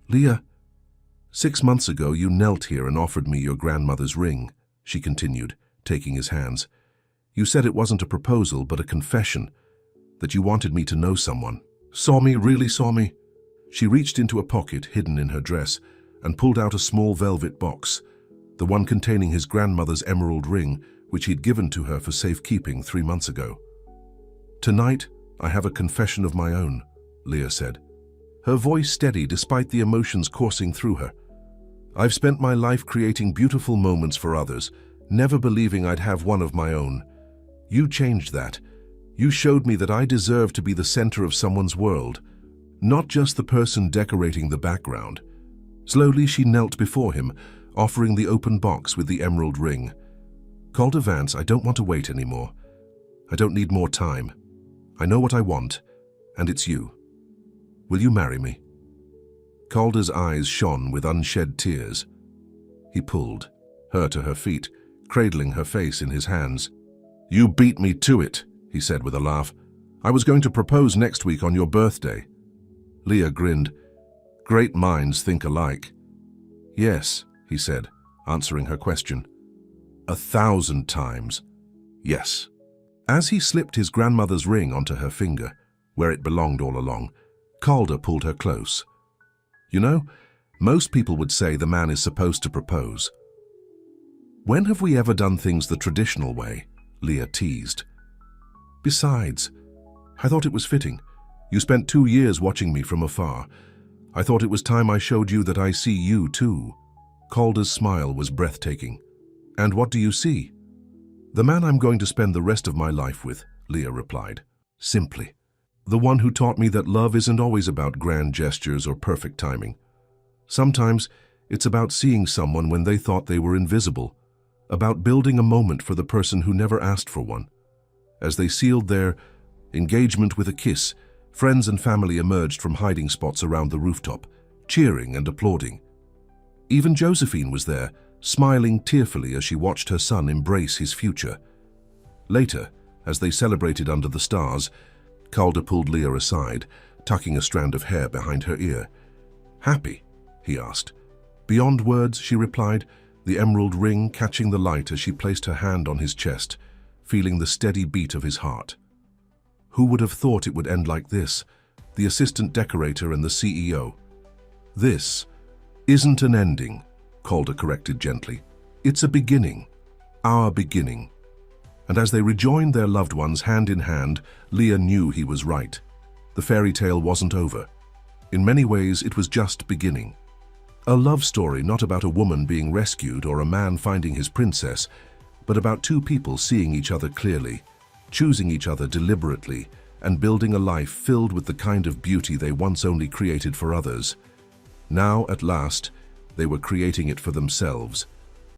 A: "Leah, 6 months ago you knelt here and offered me your grandmother's ring," she continued, taking his hands. "You said it wasn't a proposal but a confession, that you wanted me to know someone." "Saw me, really saw me?" She reached into a pocket hidden in her dress and pulled out a small velvet box, the one containing his grandmother's emerald ring, which he'd given to her for safekeeping 3 months ago. "Tonight, I have a confession of my own," Leah said, her voice steady despite the emotions coursing through her. "I've spent my life creating beautiful moments for others, never believing I'd have one of my own. You changed that. You showed me that I deserve to be the center of someone's world, not just the person decorating the background." Slowly she knelt before him, offering the open box with the emerald ring. "Calder Vance, I don't want to wait anymore. I don't need more time. I know what I want, and it's you. Will you marry me?" Calder's eyes shone with unshed tears. He pulled her to her feet, cradling her face in his hands. "You beat me to it," he said with a laugh. "I was going to propose next week on your birthday." Leah grinned. "Great minds think alike." "Yes," he said, answering her question. 1,000 times. Yes. As he slipped his grandmother's ring onto her finger, where it belonged all along, Calder pulled her close. "You know, most people would say the man is supposed to propose." "When have we ever done things the traditional way?" Leah teased. "Besides, I thought it was fitting. You spent 2 years watching me from afar. I thought it was time I showed you that I see you too." Calder's smile was breathtaking. "And what do you see?" "The man I'm going to spend the rest of my life with," Leah replied, simply. "The one who taught me that love isn't always about grand gestures or perfect timing. Sometimes it's about seeing someone when they thought they were invisible, about building a moment for the person who never asked for one." As they sealed their engagement with a kiss, friends and family emerged from hiding spots around the rooftop, cheering and applauding. Even Josephine was there, smiling tearfully as she watched her son embrace his future. Later, as they celebrated under the stars, Calder pulled Leah aside, tucking a strand of hair behind her ear. "Happy?" he asked. "Beyond words," she replied, the emerald ring catching the light as she placed her hand on his chest, feeling the steady beat of his heart. Who would have thought it would end like this? The assistant decorator and the CEO. "This isn't an ending," Calder corrected gently. "It's a beginning. Our beginning." And as they rejoined their loved ones hand in hand, Leah knew he was right. The fairy tale wasn't over. In many ways, it was just beginning. A love story not about a woman being rescued or a man finding his princess, but about two people seeing each other clearly, choosing each other deliberately, and building a life filled with the kind of beauty they once only created for others. Now, at last, they were creating it for themselves,